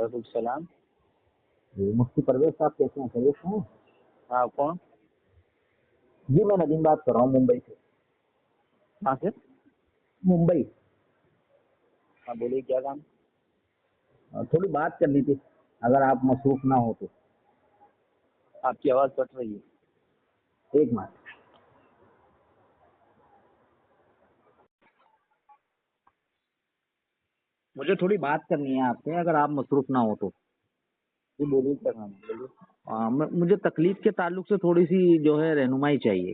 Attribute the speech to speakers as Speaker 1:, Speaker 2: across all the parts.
Speaker 1: वालेकुम सलाम।
Speaker 2: जी, मुफ्ती परवेज साहब कैसे हैं? खैरियत से हैं?
Speaker 1: हाँ, कौन?
Speaker 2: जी, मैं नदीम बात कर रहा हूँ मुंबई से।
Speaker 1: कहाँ से?
Speaker 2: मुंबई।
Speaker 1: हाँ, बोलिए क्या काम?
Speaker 2: थोड़ी बात करनी थी, अगर आप मसरूफ ना हो तो।
Speaker 1: आपकी आवाज़ कट रही है।
Speaker 2: एक मिनट। मुझे थोड़ी बात करनी है आपसे, अगर आप मसरूफ ना हो तो।
Speaker 1: जी बोलिए क्या काम है? बोलिए।
Speaker 2: मुझे तकलीफ के ताल्लुक से थोड़ी सी जो है रहनुमाई चाहिए।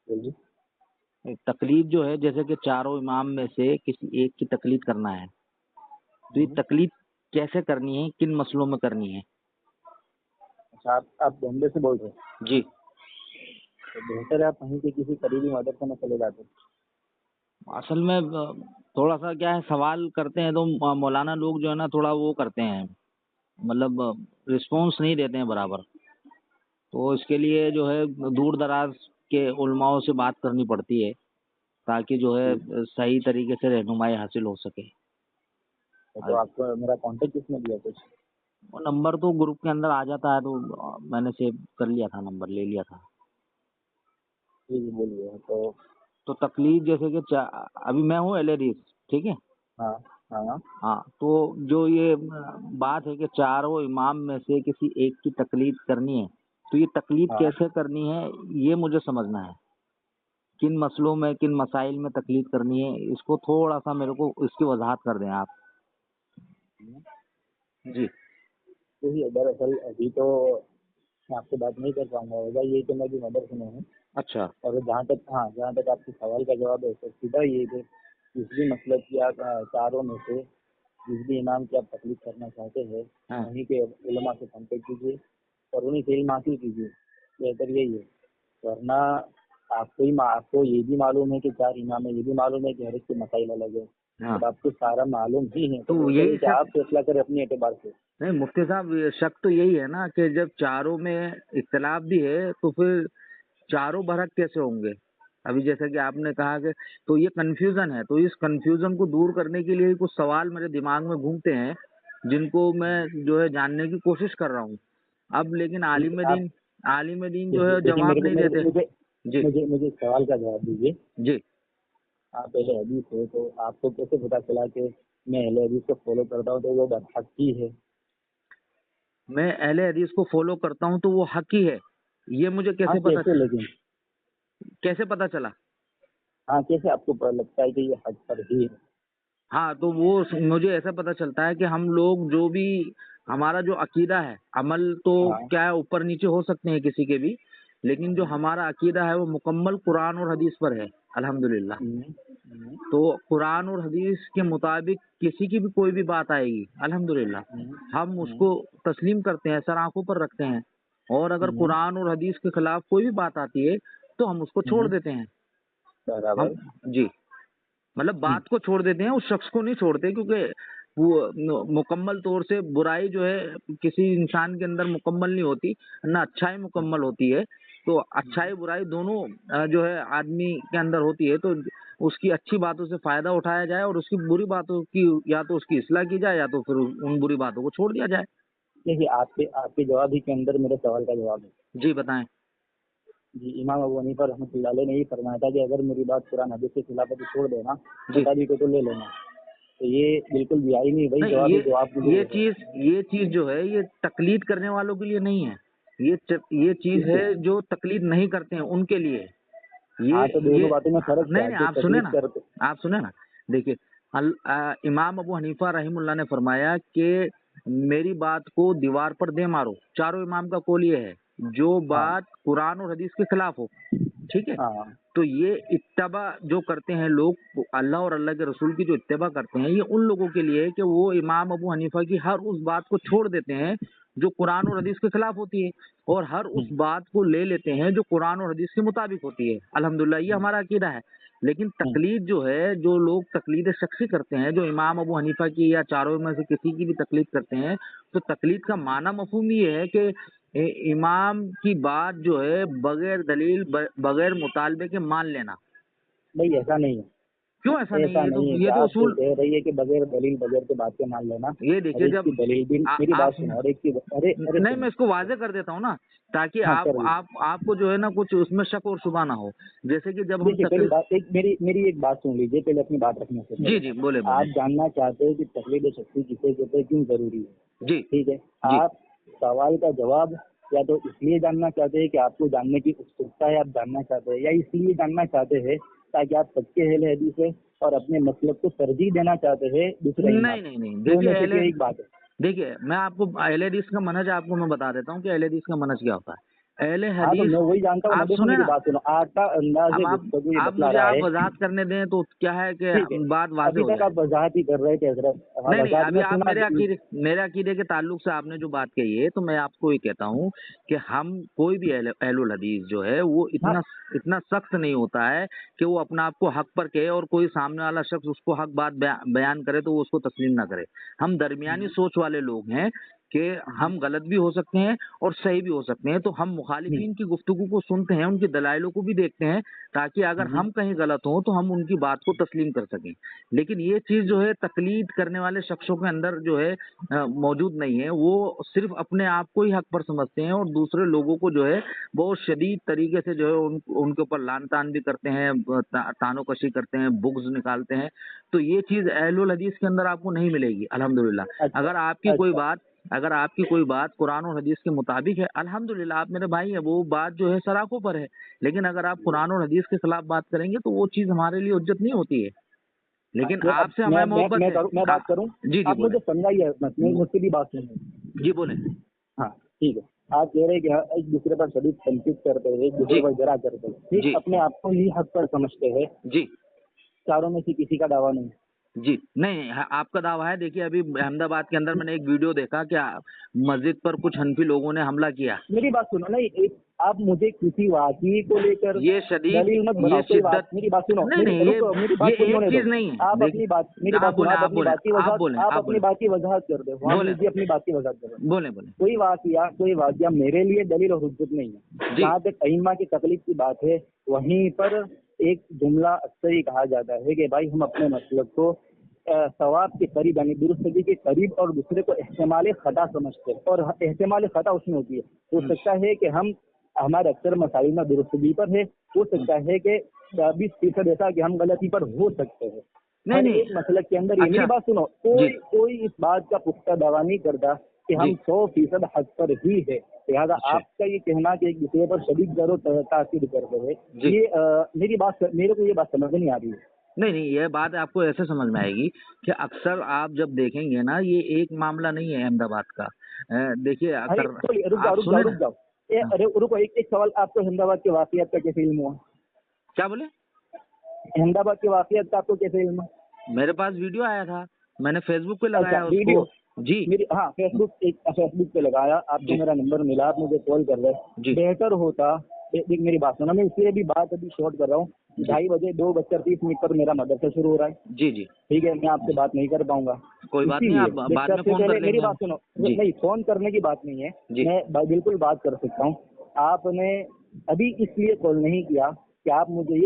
Speaker 1: बोलिए।
Speaker 2: तकलीफ जो है, जैसे कि चारों इमाम में से किसी एक की तकलीफ करना है, तो ये तकलीफ कैसे करनी है, किन मसलों में करनी है?
Speaker 1: अच्छा, आप बॉम्बे से बोल रहे हैं?
Speaker 2: जी।
Speaker 1: तो बेहतर है आप कहीं के किसी करीबी मदरसे में चले जाते।
Speaker 2: असल में थोड़ा सा क्या है, सवाल करते हैं तो मौलाना लोग जो है ना थोड़ा वो करते हैं, मतलब रिस्पॉन्स नहीं देते हैं बराबर। तो इसके लिए जो है दूर दराज के उलमाओं से बात करनी पड़ती है, ताकि जो है सही तरीके से रहनुमाई हासिल हो सके।
Speaker 1: तो आपको मेरा कांटेक्ट किसने दिया कुछ?
Speaker 2: वो नंबर तो ग्रुप के अंदर आ जाता है, तो मैंने सेव कर लिया था, नंबर ले लिया था।
Speaker 1: जी जी बोलिए।
Speaker 2: तो तकलीफ जैसे कि अभी मैं हूँ एलेरीज, ठीक है।
Speaker 1: हाँ हाँ।
Speaker 2: हाँ, तो जो ये बात है कि चारों इमाम में से किसी एक की तकलीफ करनी है, तो ये तकलीफ
Speaker 1: हाँ,
Speaker 2: कैसे करनी है ये मुझे समझना है। किन मसलों में, किन मसाइल में तकलीफ करनी है, इसको थोड़ा सा मेरे को इसकी वजाहत कर दें आप। जी।
Speaker 1: देखिए दरअसल अभी तो मैं आपसे बात नहीं कर पाऊंगा, होगा ये कि मैं भी मदरसे में हूँ।
Speaker 2: अच्छा।
Speaker 1: और जहाँ तक आपके सवाल का जवाब है तो सीधा ये कि जिस भी मतलब की आप चारों में से जिस भी इमाम की आप तकलीफ करना चाहते हैं,
Speaker 2: हाँ।
Speaker 1: वहीं के उलमा से कांटेक्ट कीजिए और उन्हीं से इल्म हासिल कीजिए। बेहतर यही है। वरना आपको ये भी मालूम है कि चार इमाम है, ये भी मालूम है कि हर एक के मसाइल अलग है।
Speaker 2: हाँ,
Speaker 1: जब आपको सारा मालूम ही है तो
Speaker 2: तो
Speaker 1: बेहतर
Speaker 2: यही
Speaker 1: है कि
Speaker 2: शक।
Speaker 1: आप फैसला करें अपने एतबार से।
Speaker 2: नहीं मुफ्ती साहब, ये शक तो यही है ना कि जब चारों में इख्तलाफ भी है तो फिर चारों बरहक कैसे होंगे? अभी जैसा कि आपने कहा कि, तो ये कंफ्यूजन है, तो इस कंफ्यूजन को दूर करने के लिए कुछ सवाल मेरे दिमाग में घूमते हैं, जिनको मैं जो है जानने की कोशिश कर रहा हूँ। अब लेकिन
Speaker 1: ठीक है, आप
Speaker 2: आलिम दीन जो
Speaker 1: देखिए
Speaker 2: है
Speaker 1: देखिए
Speaker 2: जवाब
Speaker 1: मेरे को
Speaker 2: नहीं
Speaker 1: मेरे
Speaker 2: देते।
Speaker 1: मुझे
Speaker 2: जी।
Speaker 1: मुझे मुझे एक सवाल का जवाब दीजिए।
Speaker 2: जी।
Speaker 1: आप पहले हदीस हो तो आपको कैसे पता चला कि मैं अहले हदीस को फॉलो करता हूँ तो वो हक ही है?
Speaker 2: मैं अहले हदीस को फॉलो करता हूँ तो वो हक ही है, ये मुझे
Speaker 1: हाँ कैसे लेकिन?
Speaker 2: कैसे पता चला?
Speaker 1: हाँ कैसे आपको पता लगता है कि ये हक पर ही है?
Speaker 2: हाँ, तो वो मुझे ऐसा पता चलता है कि हम लोग जो भी, हमारा जो अकीदा है, अमल तो
Speaker 1: हाँ
Speaker 2: क्या है ऊपर नीचे हो सकते हैं किसी के भी, लेकिन जो हमारा अकीदा है वो मुकम्मल कुरान और हदीस पर है, अल्हम्दुलिल्लाह।
Speaker 1: हम्म,
Speaker 2: तो कुरान और हदीस के मुताबिक किसी की भी कोई भी बात आएगी, अल्हम्दुलिल्लाह,
Speaker 1: हम्म,
Speaker 2: हम
Speaker 1: हम्म,
Speaker 2: उसको तस्लीम करते हैं, सर आंखों पर रखते हैं। और अगर
Speaker 1: हम्म,
Speaker 2: कुरान और हदीस के खिलाफ कोई भी बात आती है तो हम उसको छोड़
Speaker 1: हम्म,
Speaker 2: देते हैं। हम,
Speaker 1: बराबर।
Speaker 2: जी, मतलब बात को छोड़ देते हैं, उस शख्स को नहीं छोड़ते, क्योंकि वो मुकम्मल तौर से बुराई जो है किसी इंसान के अंदर मुकम्मल नहीं होती, ना अच्छाई मुकम्मल होती है। तो अच्छाई बुराई दोनों जो है आदमी के अंदर होती है, तो उसकी अच्छी बातों से फायदा उठाया जाए और उसकी बुरी बातों की या तो उसकी इस्लाह की जाए या तो फिर उन बुरी बातों को छोड़ दिया जाए।
Speaker 1: देखिए आपके आपके जवाब ही के अंदर मेरे सवाल का जवाब है।
Speaker 2: जी बताएं।
Speaker 1: जी, इमाम अबू हनीफा रहमतुल्लाह अलैह ने ये फरमाया था कि अगर मेरी बात कुरान हदीस के खिलाफ है तो छोड़ देना,
Speaker 2: जी।
Speaker 1: मुताबिक है तो ले लेना। तो ये बिल्कुल भी आई नहीं, वही
Speaker 2: नहीं,
Speaker 1: जवाब है जो आप मुझे
Speaker 2: ये
Speaker 1: दे रहे हैं।
Speaker 2: चीज ये चीज जो है ये तकलीद करने वालों के लिए नहीं है, ये चीज
Speaker 1: किसके?
Speaker 2: है जो तकलीद नहीं करते हैं उनके लिए।
Speaker 1: हाँ तो दोनों
Speaker 2: ये
Speaker 1: बातों में फर्क क्या
Speaker 2: नहीं
Speaker 1: है?
Speaker 2: नहीं,
Speaker 1: जो
Speaker 2: आप सुने
Speaker 1: तकलीफ
Speaker 2: ना,
Speaker 1: करते।
Speaker 2: आप सुने ना। देखिए, इमाम अबू हनीफा रहीमुल्लाह ने फरमाया कि मेरी बात को दीवार पर दे मारो। चारों इमाम का कौल ये है, जो
Speaker 1: हाँ
Speaker 2: बात कुरान और हदीस के खिलाफ हो, ठीक है।
Speaker 1: हाँ।
Speaker 2: तो ये इत्तबा जो करते हैं लोग, अल्लाह और अल्लाह के रसूल की जो इत्तबा करते हैं, ये उन लोगों के लिए है कि वो इमाम अबू हनीफा की हर उस बात को छोड़ देते हैं जो कुरान और हदीस के खिलाफ होती है, और हर उस
Speaker 1: हम्म,
Speaker 2: बात को ले लेते हैं जो कुरान और हदीस के मुताबिक होती है। अल्हम्दुलिल्लाह, ये
Speaker 1: हम्म,
Speaker 2: हमारा अकीदा है। लेकिन
Speaker 1: हम्म,
Speaker 2: तकलीद जो है, जो लोग तकलीद शख्सी करते हैं, जो इमाम अबू हनीफा की या चारों में से किसी की भी तकलीद करते हैं, तो तकलीद का माना मफहूम ये है कि इमाम की बात जो है बगैर दलील, बगैर मुतालबे के मान लेना।
Speaker 1: नहीं ऐसा नहीं है।
Speaker 2: क्यों ऐसा नहीं
Speaker 1: ऐसा
Speaker 2: है?
Speaker 1: नहीं है
Speaker 2: ये
Speaker 1: कि
Speaker 2: तो
Speaker 1: आप जो
Speaker 2: उसूल,
Speaker 1: कह रही है कि बगैर दलील बगैर के बातें मान लेना।
Speaker 2: ये
Speaker 1: हर
Speaker 2: देखिए
Speaker 1: एक
Speaker 2: जब
Speaker 1: की दलील भी, मेरी
Speaker 2: आप
Speaker 1: बात सुनो, हर एक की, अरे अरे
Speaker 2: नहीं, मैं
Speaker 1: सुनो,
Speaker 2: इसको वाज़ेह कर देता हूँ ना, ताकि
Speaker 1: हाँ कर दी।
Speaker 2: आपको जो है ना कुछ उसमें शक और शुबा ना हो। जैसे कि जब हम
Speaker 1: देखिए पहली बात, एक मेरी मेरी एक बात सुन लीजिए पहले अपनी बात रखने से
Speaker 2: जी,
Speaker 1: पहले।
Speaker 2: जी, बोले, बोले।
Speaker 1: आप जानना चाहते हैं कि तकलीफ शक्ति किसे कहते हैं, क्यों जरूरी है,
Speaker 2: जी,
Speaker 1: ठीक है।
Speaker 2: जी।
Speaker 1: आप सवाल का जवाब या तो इसलिए जानना चाहते हैं कि आपको जानने की उत्सुकता है, आप जानना चाहते हैं, या इसलिए जानना चाहते हैं ताकि आप सच्चे अहले हदीस है और अपने मतलब को तरजीह देना चाहते हैं दूसरे इमाम।
Speaker 2: नहीं, नहीं, नहीं।
Speaker 1: दो
Speaker 2: देखिए
Speaker 1: में से कोई एक बात है।
Speaker 2: देखिए, मैं आपको अहले हदीस का मनहज आपको मैं बता देता हूँ कि अहले हदीस का मनहज क्या होता है। अहले
Speaker 1: हाँ तो
Speaker 2: हदीस,
Speaker 1: मैं वही जानता हूँ ना,
Speaker 2: आप
Speaker 1: देखो
Speaker 2: सुने
Speaker 1: मेरी
Speaker 2: ना,
Speaker 1: बात सुनो, आपका अंदाज
Speaker 2: अब
Speaker 1: गुफ्तगू ये
Speaker 2: आप
Speaker 1: बतला
Speaker 2: मुझे
Speaker 1: रहा
Speaker 2: आप
Speaker 1: है।
Speaker 2: वज़ाहत करने दें तो क्या है कि
Speaker 1: ठीक है,
Speaker 2: बात वाज़ेह
Speaker 1: अभी
Speaker 2: हो
Speaker 1: तक
Speaker 2: जाए।
Speaker 1: आप वजाहत ही कर रहे थे हजरत, हाँ
Speaker 2: नहीं, नहीं,
Speaker 1: वजाहत
Speaker 2: अभी
Speaker 1: में
Speaker 2: आप
Speaker 1: सुना।
Speaker 2: मेरे अकीदे के ताल्लुक से आपने जो बात कही है, तो मैं आपको ये कहता हूँ कि हम कोई भी अहलुल हदीस जो है वो
Speaker 1: हाँ
Speaker 2: इतना सख्त नहीं होता है कि वो अपना आप को हक पर कहे और कोई सामने वाला शख्स उसको हक बात बयान करे तो वो उसको तस्लीम ना करे। हम दरमियानी सोच वाले लोग हैं कि हम गलत भी हो सकते हैं और सही भी हो सकते हैं, तो हम मुखालिफिन की गुफ्तगू को सुनते हैं, उनके दलाइलों को भी देखते हैं, ताकि अगर हम कहीं गलत हों तो हम उनकी बात को तस्लीम कर सकें। लेकिन ये चीज़ जो है तकलीद करने वाले शख्सों के अंदर जो है मौजूद नहीं है। वो सिर्फ़ अपने आप को ही हक पर समझते हैं और दूसरे लोगों को जो है बहुत शदीद तरीके से जो है उनके ऊपर लान-तान भी करते हैं, तानो-कशी करते हैं, बुग़्ज़ निकालते हैं। तो ये चीज़ अहलुल हदीस के अंदर आपको नहीं मिलेगी अल्हम्दुलिल्लाह।
Speaker 1: अच्छा अच्छा।
Speaker 2: अगर आपकी कोई बात कुरान और हदीस के मुताबिक है, अल्हम्दुलिल्लाह आप मेरे भाई हैं, वो बात जो है सराखों पर है। लेकिन अगर आप कुरान और हदीस के खिलाफ बात करेंगे तो वो चीज़ हमारे लिए हुज्जत नहीं होती है। लेकिन
Speaker 1: मैं अब
Speaker 2: आपसे हमें मोहब्बत है।
Speaker 1: मैं
Speaker 2: हाँ,
Speaker 1: बात करूं।
Speaker 2: जी, जी,
Speaker 1: आप
Speaker 2: बोलें।
Speaker 1: मुझे समझाइए मत, मुझसे भी बात सुनिए।
Speaker 2: जी, बोलें।
Speaker 1: हाँ ठीक है। आप कह रहे हैं कि हाँ, एक दूसरे पर शदीद तनकीद करते हैं, एक दूसरे
Speaker 2: जी,
Speaker 1: पर जरा करते हैं, ठीक,
Speaker 2: जी,
Speaker 1: अपने आप को ही हक पर समझते हैं।
Speaker 2: जी,
Speaker 1: चारों में से किसी का दावा नहीं।
Speaker 2: जी। नहीं, ह आपका दावा है। देखिए, अभी अहमदाबाद के अंदर मैंने एक वीडियो देखा कि मस्जिद पर कुछ हनफी लोगों ने हमला किया।
Speaker 1: मेरी बात सुनो, नहीं एक, आप मुझे किसी वाक़ई को लेकर
Speaker 2: ये शदीद,
Speaker 1: दलील मत
Speaker 2: ये
Speaker 1: बनाओ, कोई बात,
Speaker 2: शिद्दत,
Speaker 1: मेरी बात सुनो,
Speaker 2: नहीं,
Speaker 1: मेरी
Speaker 2: नहीं,
Speaker 1: रुको, मेरी बात
Speaker 2: ये
Speaker 1: पूरी
Speaker 2: एक
Speaker 1: होने दो।
Speaker 2: चीज़ नहीं है।
Speaker 1: आप अपनी बात, मेरी बात सुनो, आप अपनी बात की
Speaker 2: आप
Speaker 1: वज़ाहत,
Speaker 2: बोलें,
Speaker 1: आप
Speaker 2: आप
Speaker 1: अपनी
Speaker 2: बोलें,
Speaker 1: बात की वज़ाहत कर दो, वहाँ
Speaker 2: बोलें।
Speaker 1: लीजिए अपनी बात की वज़ाहत कर दो।
Speaker 2: बोलें, बोलें।
Speaker 1: कोई वाक़या मेरे लिए दलील और हुज्जत नहीं है।
Speaker 2: जी,
Speaker 1: जहाँ तक अइम्मा की तकलीफ की बात है, वहीं पर एक जुमला अक्सर ही कहा जाता है कि भाई हम अपने मसलक को सवाब के करीब यानी दुरुस्तगी के करीब और दूसरे को इस्तेमाल खता समझते हैं, और इस्तेमाल खता उसमें होती है। हो सकता है कि हम हमारे अक्सर मसाइल में दुरुस्तगी पर है, हो सकता है कि 20% ऐसा कि हम गलती पर हो सकते हैं।
Speaker 2: नहीं,
Speaker 1: हर
Speaker 2: नहीं।
Speaker 1: एक मसलक के अंदर ये, मेरी
Speaker 2: अच्छा,
Speaker 1: बात सुनो,
Speaker 2: जी,
Speaker 1: कोई इस बात का पुख्ता दावा नहीं करता कि हम
Speaker 2: जी,
Speaker 1: 100% हक पर ही है। लिहाजा
Speaker 2: अच्छा,
Speaker 1: आपका ये कहना कि एक दूसरे पर शदीद जरो तासीर कर रहे हैं,
Speaker 2: जी।
Speaker 1: ये मेरे को ये बात समझ नहीं आ रही है।
Speaker 2: नहीं, नहीं, ये बात आपको ऐसे समझ में आएगी कि अक्सर आप जब देखेंगे ना, ये एक मामला नहीं है अहमदाबाद का। देखिए
Speaker 1: अरे
Speaker 2: अगर
Speaker 1: तो रुक जाओ
Speaker 2: आप
Speaker 1: रुक जाओ
Speaker 2: सुने
Speaker 1: रुक
Speaker 2: ना।
Speaker 1: जाओ।
Speaker 2: हाँ,
Speaker 1: अरे रुको, एक सवाल, आपको अहमदाबाद के वाकयात का कैसे इल्म हुआ?
Speaker 2: क्या बोले?
Speaker 1: अहमदाबाद के वाकयात का आपको कैसे इल्म?
Speaker 2: मेरे पास वीडियो आया था, मैंने फेसबुक पे
Speaker 1: अच्छा
Speaker 2: लगाया उसको।
Speaker 1: वीडियो,
Speaker 2: जी,
Speaker 1: मेरी, हाँ फेसबुक पे लगाया, आपको
Speaker 2: जी,
Speaker 1: मेरा नंबर मिला, आप मुझे कॉल कर रहे।
Speaker 2: जी,
Speaker 1: बेहतर होता, देख मेरी बात सुनो, मैं इसलिए भी बात अभी शॉर्ट कर रहा हूँ।
Speaker 2: जी,
Speaker 1: 2:30 2:30 पर मेरा मदरसा शुरू हो रहा है,
Speaker 2: जी, जी,
Speaker 1: ठीक है, मैं आपसे
Speaker 2: जी।
Speaker 1: बात नहीं कर पाऊंगा।
Speaker 2: कोई बात नहीं,
Speaker 1: इसीलिए
Speaker 2: आप बाद
Speaker 1: देखकर
Speaker 2: में
Speaker 1: से
Speaker 2: फ़ोन कर
Speaker 1: पहले मेरी
Speaker 2: लेंगे हम।
Speaker 1: बात सुनो,
Speaker 2: जी,
Speaker 1: नहीं फोन करने की बात नहीं है,
Speaker 2: जी,
Speaker 1: मैं बिल्कुल बात कर सकता हूँ। आपने अभी इसलिए कॉल नहीं किया कि आप मुझसे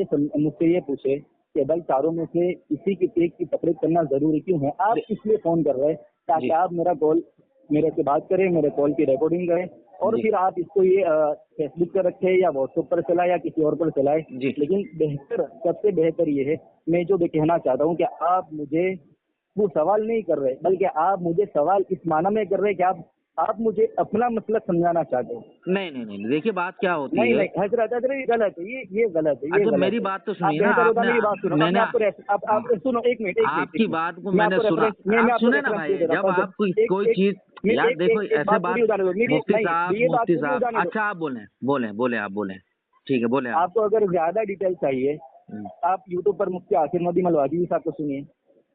Speaker 1: ये पूछे कि भाई चारों में से किसी की एक की तकरीर करना जरूरी क्यों है। आप
Speaker 2: दे
Speaker 1: इसलिए फोन कर रहे हैं ताकि
Speaker 2: जी,
Speaker 1: आप मेरा कॉल, मेरे से बात करें, मेरे कॉल की रिकॉर्डिंग करें, और
Speaker 2: जी,
Speaker 1: फिर आप इसको ये फेसबुक पर रखें या व्हाट्सएप पर चलाए या किसी और पर चलाए।
Speaker 2: जी।
Speaker 1: लेकिन सबसे बेहतर ये है, मैं जो भी कहना चाहता हूँ कि आप मुझे वो सवाल नहीं कर रहे, बल्कि आप मुझे सवाल इस माना में कर रहे हैं कि आप मुझे अपना मतलब समझाना चाहते हो।
Speaker 2: नहीं, नहीं, नहीं, देखिए बात क्या होती
Speaker 1: नहीं
Speaker 2: है।
Speaker 1: नहीं हजरत हजरत, ये गलत है, ये गलत है, ये
Speaker 2: अच्छा,
Speaker 1: गलत
Speaker 2: मेरी
Speaker 1: है।
Speaker 2: बात तो
Speaker 1: आप
Speaker 2: सुनिए ना,
Speaker 1: बेहतर होता,
Speaker 2: आपने
Speaker 1: मेरी बात सुनो, अब
Speaker 2: मैंने
Speaker 1: मैं आपको आप सुनो, एक मिनट एक मिनट
Speaker 2: आपकी
Speaker 1: एक मिनट,
Speaker 2: बात को
Speaker 1: मैं
Speaker 2: मैंने
Speaker 1: आपको
Speaker 2: सुना।
Speaker 1: रेफरेंस, मैं
Speaker 2: आप
Speaker 1: आपको
Speaker 2: सुने ना
Speaker 1: रेफरेंस
Speaker 2: भाई,
Speaker 1: दे दे रहा
Speaker 2: जब
Speaker 1: हूँ।
Speaker 2: आप
Speaker 1: एक
Speaker 2: कोई
Speaker 1: एक
Speaker 2: चीज़,
Speaker 1: मैं
Speaker 2: यार
Speaker 1: एक
Speaker 2: देखो
Speaker 1: एक एक
Speaker 2: ऐसे
Speaker 1: बात
Speaker 2: बात,
Speaker 1: पूरी हो जाने दो मेरी, नहीं ये बात
Speaker 2: मुफ्ती
Speaker 1: पूरी हो
Speaker 2: साहब,
Speaker 1: जाने दो।
Speaker 2: अच्छा आप बोलें, बोलें, बोलें, आप बोलें। ठीक है, बोलें आप।
Speaker 1: आपको अगर ज्यादा डिटेल चाहिए,
Speaker 2: हुँ।
Speaker 1: आप यूट्यूब पर मुफ्ती आसिर नदीम अलवाजिबी साहब को सुनिए,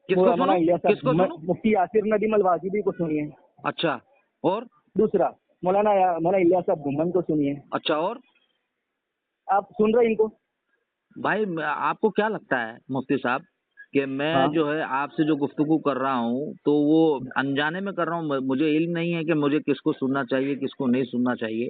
Speaker 2: किसको
Speaker 1: मौलाना
Speaker 2: सुनूँ?
Speaker 1: इलियास
Speaker 2: किसको
Speaker 1: साहब,
Speaker 2: सुनूँ?
Speaker 1: मुफ्ती आसिर नदीम अलवाजिबी को सुनिए।
Speaker 2: अच्छा, और?
Speaker 1: दूसरा, मौलाना इलियास साहब घुमन को सुनिए।
Speaker 2: अच्छा, और?
Speaker 1: आप सुन रहे हैं इनको?
Speaker 2: भाई आपको क्या लगता है मुफ्ती साहब कि मैं
Speaker 1: हाँ
Speaker 2: जो है आपसे जो गुफ्तगू कर रहा हूँ तो वो अनजाने में कर रहा हूँ? मुझे इल्म नहीं है कि मुझे किसको सुनना चाहिए, किसको नहीं सुनना चाहिए।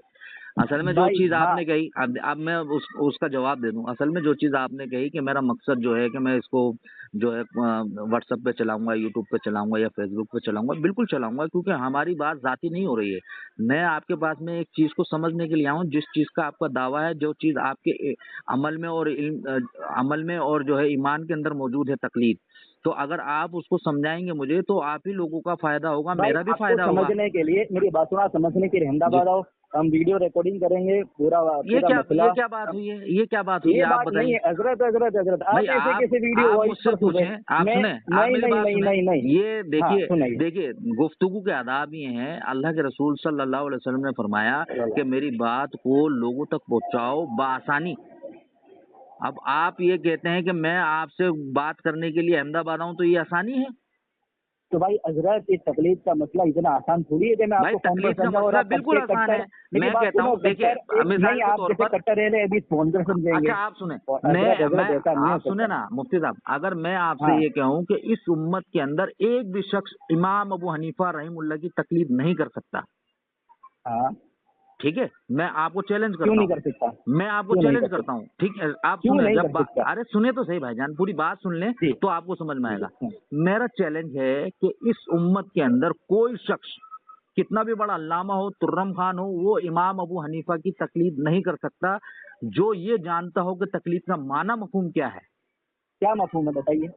Speaker 2: असल में जो
Speaker 1: भाई,
Speaker 2: चीज़
Speaker 1: हाँ
Speaker 2: आपने कही, अब मैं उसका जवाब दे दूँ। असल में जो चीज़ आपने कही कि मेरा मकसद जो है कि मैं इसको जो है व्हाट्सएप पे चलाऊंगा, यूट्यूब पे चलाऊंगा या फेसबुक पे चलाऊंगा, बिल्कुल चलाऊंगा, क्योंकि हमारी बात जाती नहीं हो रही है। मैं आपके पास में एक चीज को समझने के लिए आऊँ, जिस चीज का आपका दावा है, जो चीज आपके अमल में और जो है ईमान के अंदर मौजूद है, तकलीद, तो अगर आप उसको समझाएंगे मुझे तो आप ही लोगों का फायदा होगा,
Speaker 1: भाई
Speaker 2: मेरा भी
Speaker 1: आपको
Speaker 2: फायदा होगा।
Speaker 1: समझने के लिए मेरी बात सुना, समझने के लिए अहमदाबाद आओ, हम वीडियो रिकॉर्डिंग करेंगे, पूरा मसला।
Speaker 2: ये क्या बात हुई है? ये क्या बात हुई
Speaker 1: ये
Speaker 2: है? आप
Speaker 1: बात नहीं
Speaker 2: बताइए
Speaker 1: है हजरत, आप
Speaker 2: भाई।
Speaker 1: ऐसे कैसे वीडियो
Speaker 2: आप
Speaker 1: वॉइस
Speaker 2: मुझसे
Speaker 1: पर सुने?
Speaker 2: पूछें, आप
Speaker 1: मैं
Speaker 2: सुने, आप
Speaker 1: नहीं
Speaker 2: मेरी
Speaker 1: नहीं
Speaker 2: बात
Speaker 1: नहीं
Speaker 2: सुने।
Speaker 1: नहीं नहीं।
Speaker 2: ये
Speaker 1: हाँ
Speaker 2: देखिए,
Speaker 1: सुनाइए।
Speaker 2: देखिए गुफ्तगू के आदाब ये हैं। अल्लाह के रसूल सल्लल्लाहु अलैहि वसल्लम ने फरमाया कि मेरी बात को लोगों तक पहुंचाओ बासानी। अब आप ये कहते हैं कि मैं आपसे बात करने के लिए अहमदाबाद आऊं, तो ये आसानी है?
Speaker 1: तो भाई हजरत, इस तकलीफ का मसला इतना आसान थोड़ी है कि मैं
Speaker 2: भाई
Speaker 1: आपको फोन पर
Speaker 2: तकलीफ का
Speaker 1: समझाऊं, और
Speaker 2: मसला
Speaker 1: आप
Speaker 2: बिल्कुल
Speaker 1: कट्टर
Speaker 2: आसान है।
Speaker 1: मेरी
Speaker 2: मैं
Speaker 1: बात
Speaker 2: कहता
Speaker 1: सुनो,
Speaker 2: हूँ, देखिए मिसाल
Speaker 1: नहीं
Speaker 2: के
Speaker 1: आप
Speaker 2: तौर
Speaker 1: जैसे
Speaker 2: पर,
Speaker 1: कट्टर रह अभी फोन पर समझेंगे।
Speaker 2: अच्छा आप सुने,
Speaker 1: और
Speaker 2: मैं
Speaker 1: हजरत ऐसा नहीं हो
Speaker 2: आप सुने
Speaker 1: सकता।
Speaker 2: ना मुफ्ती साहब, अगर मैं आपसे
Speaker 1: हाँ
Speaker 2: ये कहूँ कि इस उम्मत के अंदर एक भी शख्स इमाम अबू हनीफा रहीमुल्लाह की तकलीफ नहीं कर सकता,
Speaker 1: हाँ,
Speaker 2: ठीक है, मैं आपको चैलेंज
Speaker 1: क्यों
Speaker 2: करता
Speaker 1: नहीं
Speaker 2: हूँ,
Speaker 1: कर सकता?
Speaker 2: मैं आपको
Speaker 1: क्यों नहीं
Speaker 2: चैलेंज
Speaker 1: कर
Speaker 2: करता
Speaker 1: सकता?
Speaker 2: हूँ, ठीक है? आप
Speaker 1: क्यों
Speaker 2: सुने,
Speaker 1: नहीं
Speaker 2: जब
Speaker 1: कर सकता?
Speaker 2: अरे सुने तो सही भाईजान, पूरी बात सुन लें
Speaker 1: जी
Speaker 2: तो आपको समझ में
Speaker 1: जी
Speaker 2: आएगा।
Speaker 1: हाँ।
Speaker 2: मेरा चैलेंज है कि इस उम्मत के अंदर कोई शख्स कितना भी बड़ा अल्लामा हो, तुर्रम खान हो, वो इमाम अबू हनीफा की तकलीफ नहीं कर सकता, जो ये जानता हो कि तकलीफ का माना मफहूम क्या है।
Speaker 1: क्या मफहूम है बताइए?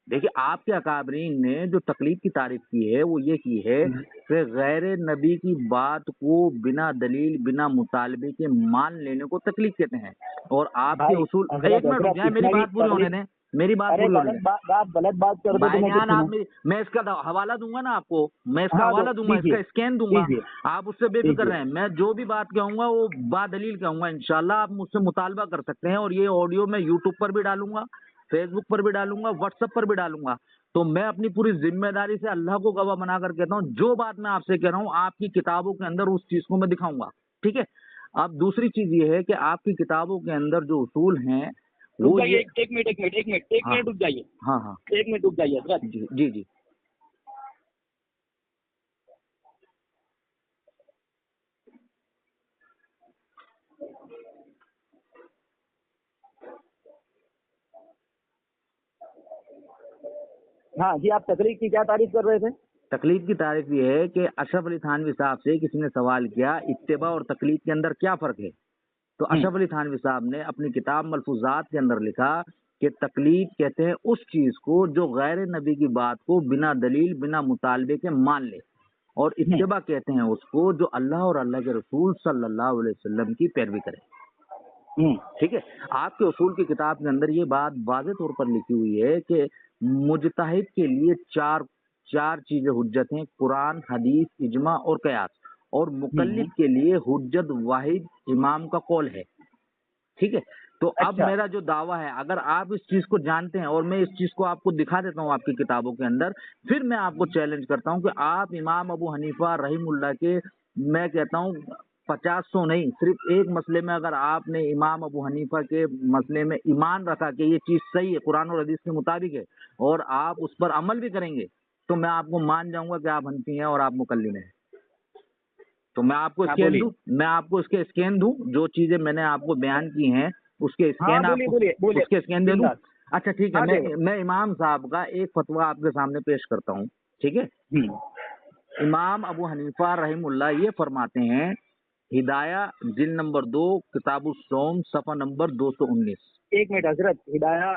Speaker 2: देखिए, आपके अकाबरीन ने जो तकलीफ की तारीफ की है वो ये की है
Speaker 1: हम्म,
Speaker 2: कि गैर नबी की बात को बिना दलील, बिना मुतालबे के मान लेने को तकलीफ कहते हैं। और आपके
Speaker 1: भाई
Speaker 2: उसूल, एक
Speaker 1: हजरत
Speaker 2: मिनट रुक
Speaker 1: हजरत
Speaker 2: जाए, मेरी
Speaker 1: इतना भी
Speaker 2: बात पूरी होने
Speaker 1: तकलीफ।
Speaker 2: दें, मेरी बात
Speaker 1: अरे
Speaker 2: पूरी होने दें
Speaker 1: आप गलत बात कर दो तो मैं क्या
Speaker 2: भाईजान।
Speaker 1: सुनूं?
Speaker 2: मैं इसका हवाला दूंगा ना आपको, मैं इसका
Speaker 1: हाँ, तो
Speaker 2: हवाला दूंगा,
Speaker 1: दीजिए
Speaker 2: इसका स्कैन दूंगा,
Speaker 1: दीजिए
Speaker 2: आप उससे बेफिक्र
Speaker 1: दीजिए।
Speaker 2: रहें। मैं जो भी बात कहूंगा वो बादलील कहूंगा इंशाल्लाह, आप मुझसे मुतालबा कर सकते हैं। और ये ऑडियो मैं यूट्यूब पर भी डालूंगा, फेसबुक पर भी डालूंगा, व्हाट्सएप पर भी डालूंगा। तो मैं अपनी पूरी जिम्मेदारी से अल्लाह को गवाह बनाकर कहता हूँ, जो बात मैं आपसे कह रहा हूँ आपकी किताबों के अंदर उस चीज को मैं दिखाऊंगा, ठीक है? अब दूसरी चीज ये है कि आपकी किताबों के अंदर जो उसूल हैं
Speaker 1: रुक
Speaker 2: वो
Speaker 1: जाइए,
Speaker 2: ये।
Speaker 1: एक
Speaker 2: हाँ
Speaker 1: मिनट रुक जाइए।
Speaker 2: हाँ हाँ,
Speaker 1: 1 मिनट रुक जाइए हजरत।
Speaker 2: जी जी जी।
Speaker 1: हाँ जी, आप तकलीफ की क्या तारीफ कर रहे थे?
Speaker 2: तकलीफ की तारीफ ये है कि अशरफ अली थानवी साहब से किसी ने सवाल किया, इत्तिबा और तकलीफ के अंदर क्या फर्क है? तो अशरफ अली थानवी साहब ने अपनी किताब मलफूजात के अंदर लिखा कि तकलीफ कहते हैं उस चीज को जो गैर नबी की बात को बिना दलील, बिना मुतालबे के मान ले, और इत्तिबा कहते हैं उसको जो अल्लाह और अल्लाह के रसूल सल्लल्लाहु अलैहि वसल्लम की पैरवी करे, ठीक है? आपके उसूल की किताब के अंदर ये बात वाज़ेह तौर पर लिखी हुई है कि मुजतहिद के लिए चार चार चीजें हुज्जत हैं, कुरान, हदीस, इजमा और कयास। और मुकल्लिद के लिए हुज्जत वाहिद इमाम का कौल है, ठीक है? तो अब
Speaker 1: अच्छा।
Speaker 2: मेरा जो दावा है, अगर आप इस चीज को जानते हैं और मैं इस चीज को आपको दिखा देता हूँ आपकी किताबों के अंदर, फिर मैं आपको चैलेंज करता हूँ कि आप इमाम अबू हनीफा रहीमुल्लाह के, मैं कहता हूँ 50 नहीं, सिर्फ एक मसले में अगर आपने इमाम अबू हनीफा के मसले में ईमान रखा कि ये चीज सही है, कुरान और हदीस के मुताबिक है, और आप उस पर अमल भी करेंगे, तो मैं आपको मान जाऊंगा कि आप हनफी हैं और आप मुकल्लिद हैं। तो मैं आपको
Speaker 1: हाँ
Speaker 2: स्कैन
Speaker 1: बोलिए।
Speaker 2: दूं, मैं आपको इसके स्कैन दूं, जो चीजें मैंने आपको बयान की हैं उसके
Speaker 1: हाँ
Speaker 2: स्कैन
Speaker 1: बोलिए
Speaker 2: आपको,
Speaker 1: बोलिए बोलिए।
Speaker 2: उसके स्कैन दे दूं?
Speaker 1: बिंदास।
Speaker 2: अच्छा ठीक है,
Speaker 1: हाँ देखो।
Speaker 2: मैं इमाम साहब का एक फतवा आपके सामने पेश करता हूँ, ठीक है?
Speaker 1: हम्म,
Speaker 2: इमाम अबू हनीफा रहीमुल्लाह ये फरमाते हैं, हिदाया जिल्द नंबर 2 किताबुस्सौम सफ़ा नंबर 219।
Speaker 1: 1 मिनट हजरत, हिदाया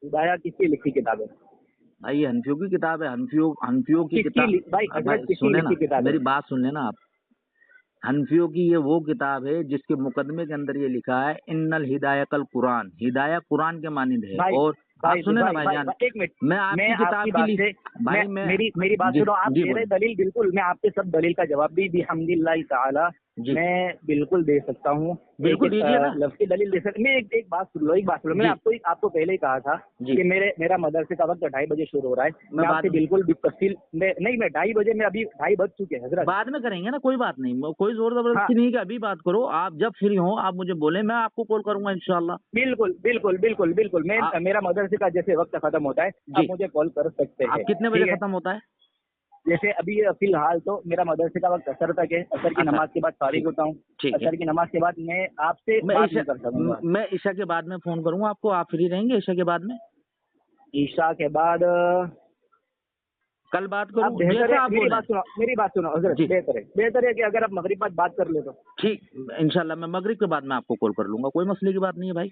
Speaker 1: हिदाया किसकी लिखी किताब है?
Speaker 2: भाई ये हनफियों की किताब है, हनफियों की किताब।
Speaker 1: भाई हजरत
Speaker 2: भाई
Speaker 1: किसकी
Speaker 2: सुने ना,
Speaker 1: लिखी किताब है?
Speaker 2: मेरी बात सुन लेना आप। हनफियों की ये वो किताब है जिसके मुकदमे के अंदर ये लिखा है, इन्नल हिदायतल कुरान, हिदाया कुरान के मानिंद है।
Speaker 1: भाई
Speaker 2: और आप
Speaker 1: भाई
Speaker 2: सुने ना
Speaker 1: भाई
Speaker 2: भाईजान,
Speaker 1: भाई 1 मिनट।
Speaker 2: मैं
Speaker 1: मैं
Speaker 2: आपकी किताब
Speaker 1: आपकी
Speaker 2: की
Speaker 1: बात से
Speaker 2: भाई मैं
Speaker 1: मेरी बात
Speaker 2: जी
Speaker 1: सुनो। आप
Speaker 2: जी
Speaker 1: मेरे
Speaker 2: बोले
Speaker 1: दलील बिल्कुल, मैं आपके सब दलील का जवाब भी बिहम्दिल्लाह ताला
Speaker 2: जी,
Speaker 1: मैं बिल्कुल दे सकता हूँ।
Speaker 2: बिल्कुल दीजिए ना
Speaker 1: लफ्ज़ की दलील दे सकता। मैं एक बात सुन लो, मैंने
Speaker 2: जी
Speaker 1: आपको पहले ही कहा था
Speaker 2: जी।
Speaker 1: कि मेरा मदरसे का वक्त 2:30 बजे शुरू हो रहा है। मैं
Speaker 2: बाद
Speaker 1: आपसे
Speaker 2: में
Speaker 1: बिल्कुल तफसील नहीं, मैं 2:30 बजे में, अभी 2:30 बज चुके हैं हजरत।
Speaker 2: बाद में करेंगे ना, कोई बात नहीं, कोई जोर
Speaker 1: हाँ
Speaker 2: जबरदस्ती नहीं कि अभी बात करो। आप जब फ्री हो आप मुझे बोले, मैं आपको कॉल करूंगा इंशाल्लाह।
Speaker 1: बिल्कुल बिल्कुल बिल्कुल बिल्कुल। मेरा मदरसे का जैसे वक्त खत्म होता है आप
Speaker 2: जी,
Speaker 1: मुझे कॉल कर सकते
Speaker 2: आप
Speaker 1: हैं,
Speaker 2: कितने बजे
Speaker 1: ठीक है?
Speaker 2: खत्म होता है?
Speaker 1: जैसे अभी फिलहाल तो मेरा मदरसे का वक्त असर तक है। असर की
Speaker 2: अच्छा,
Speaker 1: नमाज के बाद फारिग
Speaker 2: ठीक,
Speaker 1: होता हूँ।
Speaker 2: ठीक है।
Speaker 1: असर की नमाज के बाद मैं आपसे
Speaker 2: मैं
Speaker 1: बात
Speaker 2: ईशा
Speaker 1: नहीं कर सकूंगा।
Speaker 2: मैं ईशा के बाद में फोन करूंगा आपको, आप फ्री रहेंगे ईशा के बाद में?
Speaker 1: ईशा के बाद
Speaker 2: कल बात
Speaker 1: आप
Speaker 2: करूं
Speaker 1: बेहतर
Speaker 2: जैसा
Speaker 1: है,
Speaker 2: आप
Speaker 1: मेरी
Speaker 2: बोले।
Speaker 1: बात सुनो हजरत,
Speaker 2: जी
Speaker 1: बेहतर है कि अगर आप मगरिब बाद बात कर ले तो
Speaker 2: ठीक, इंशाल्लाह मैं मगरिब के बाद में आपको कॉल कर लूंगा, कोई मसले की बात नहीं है भाई।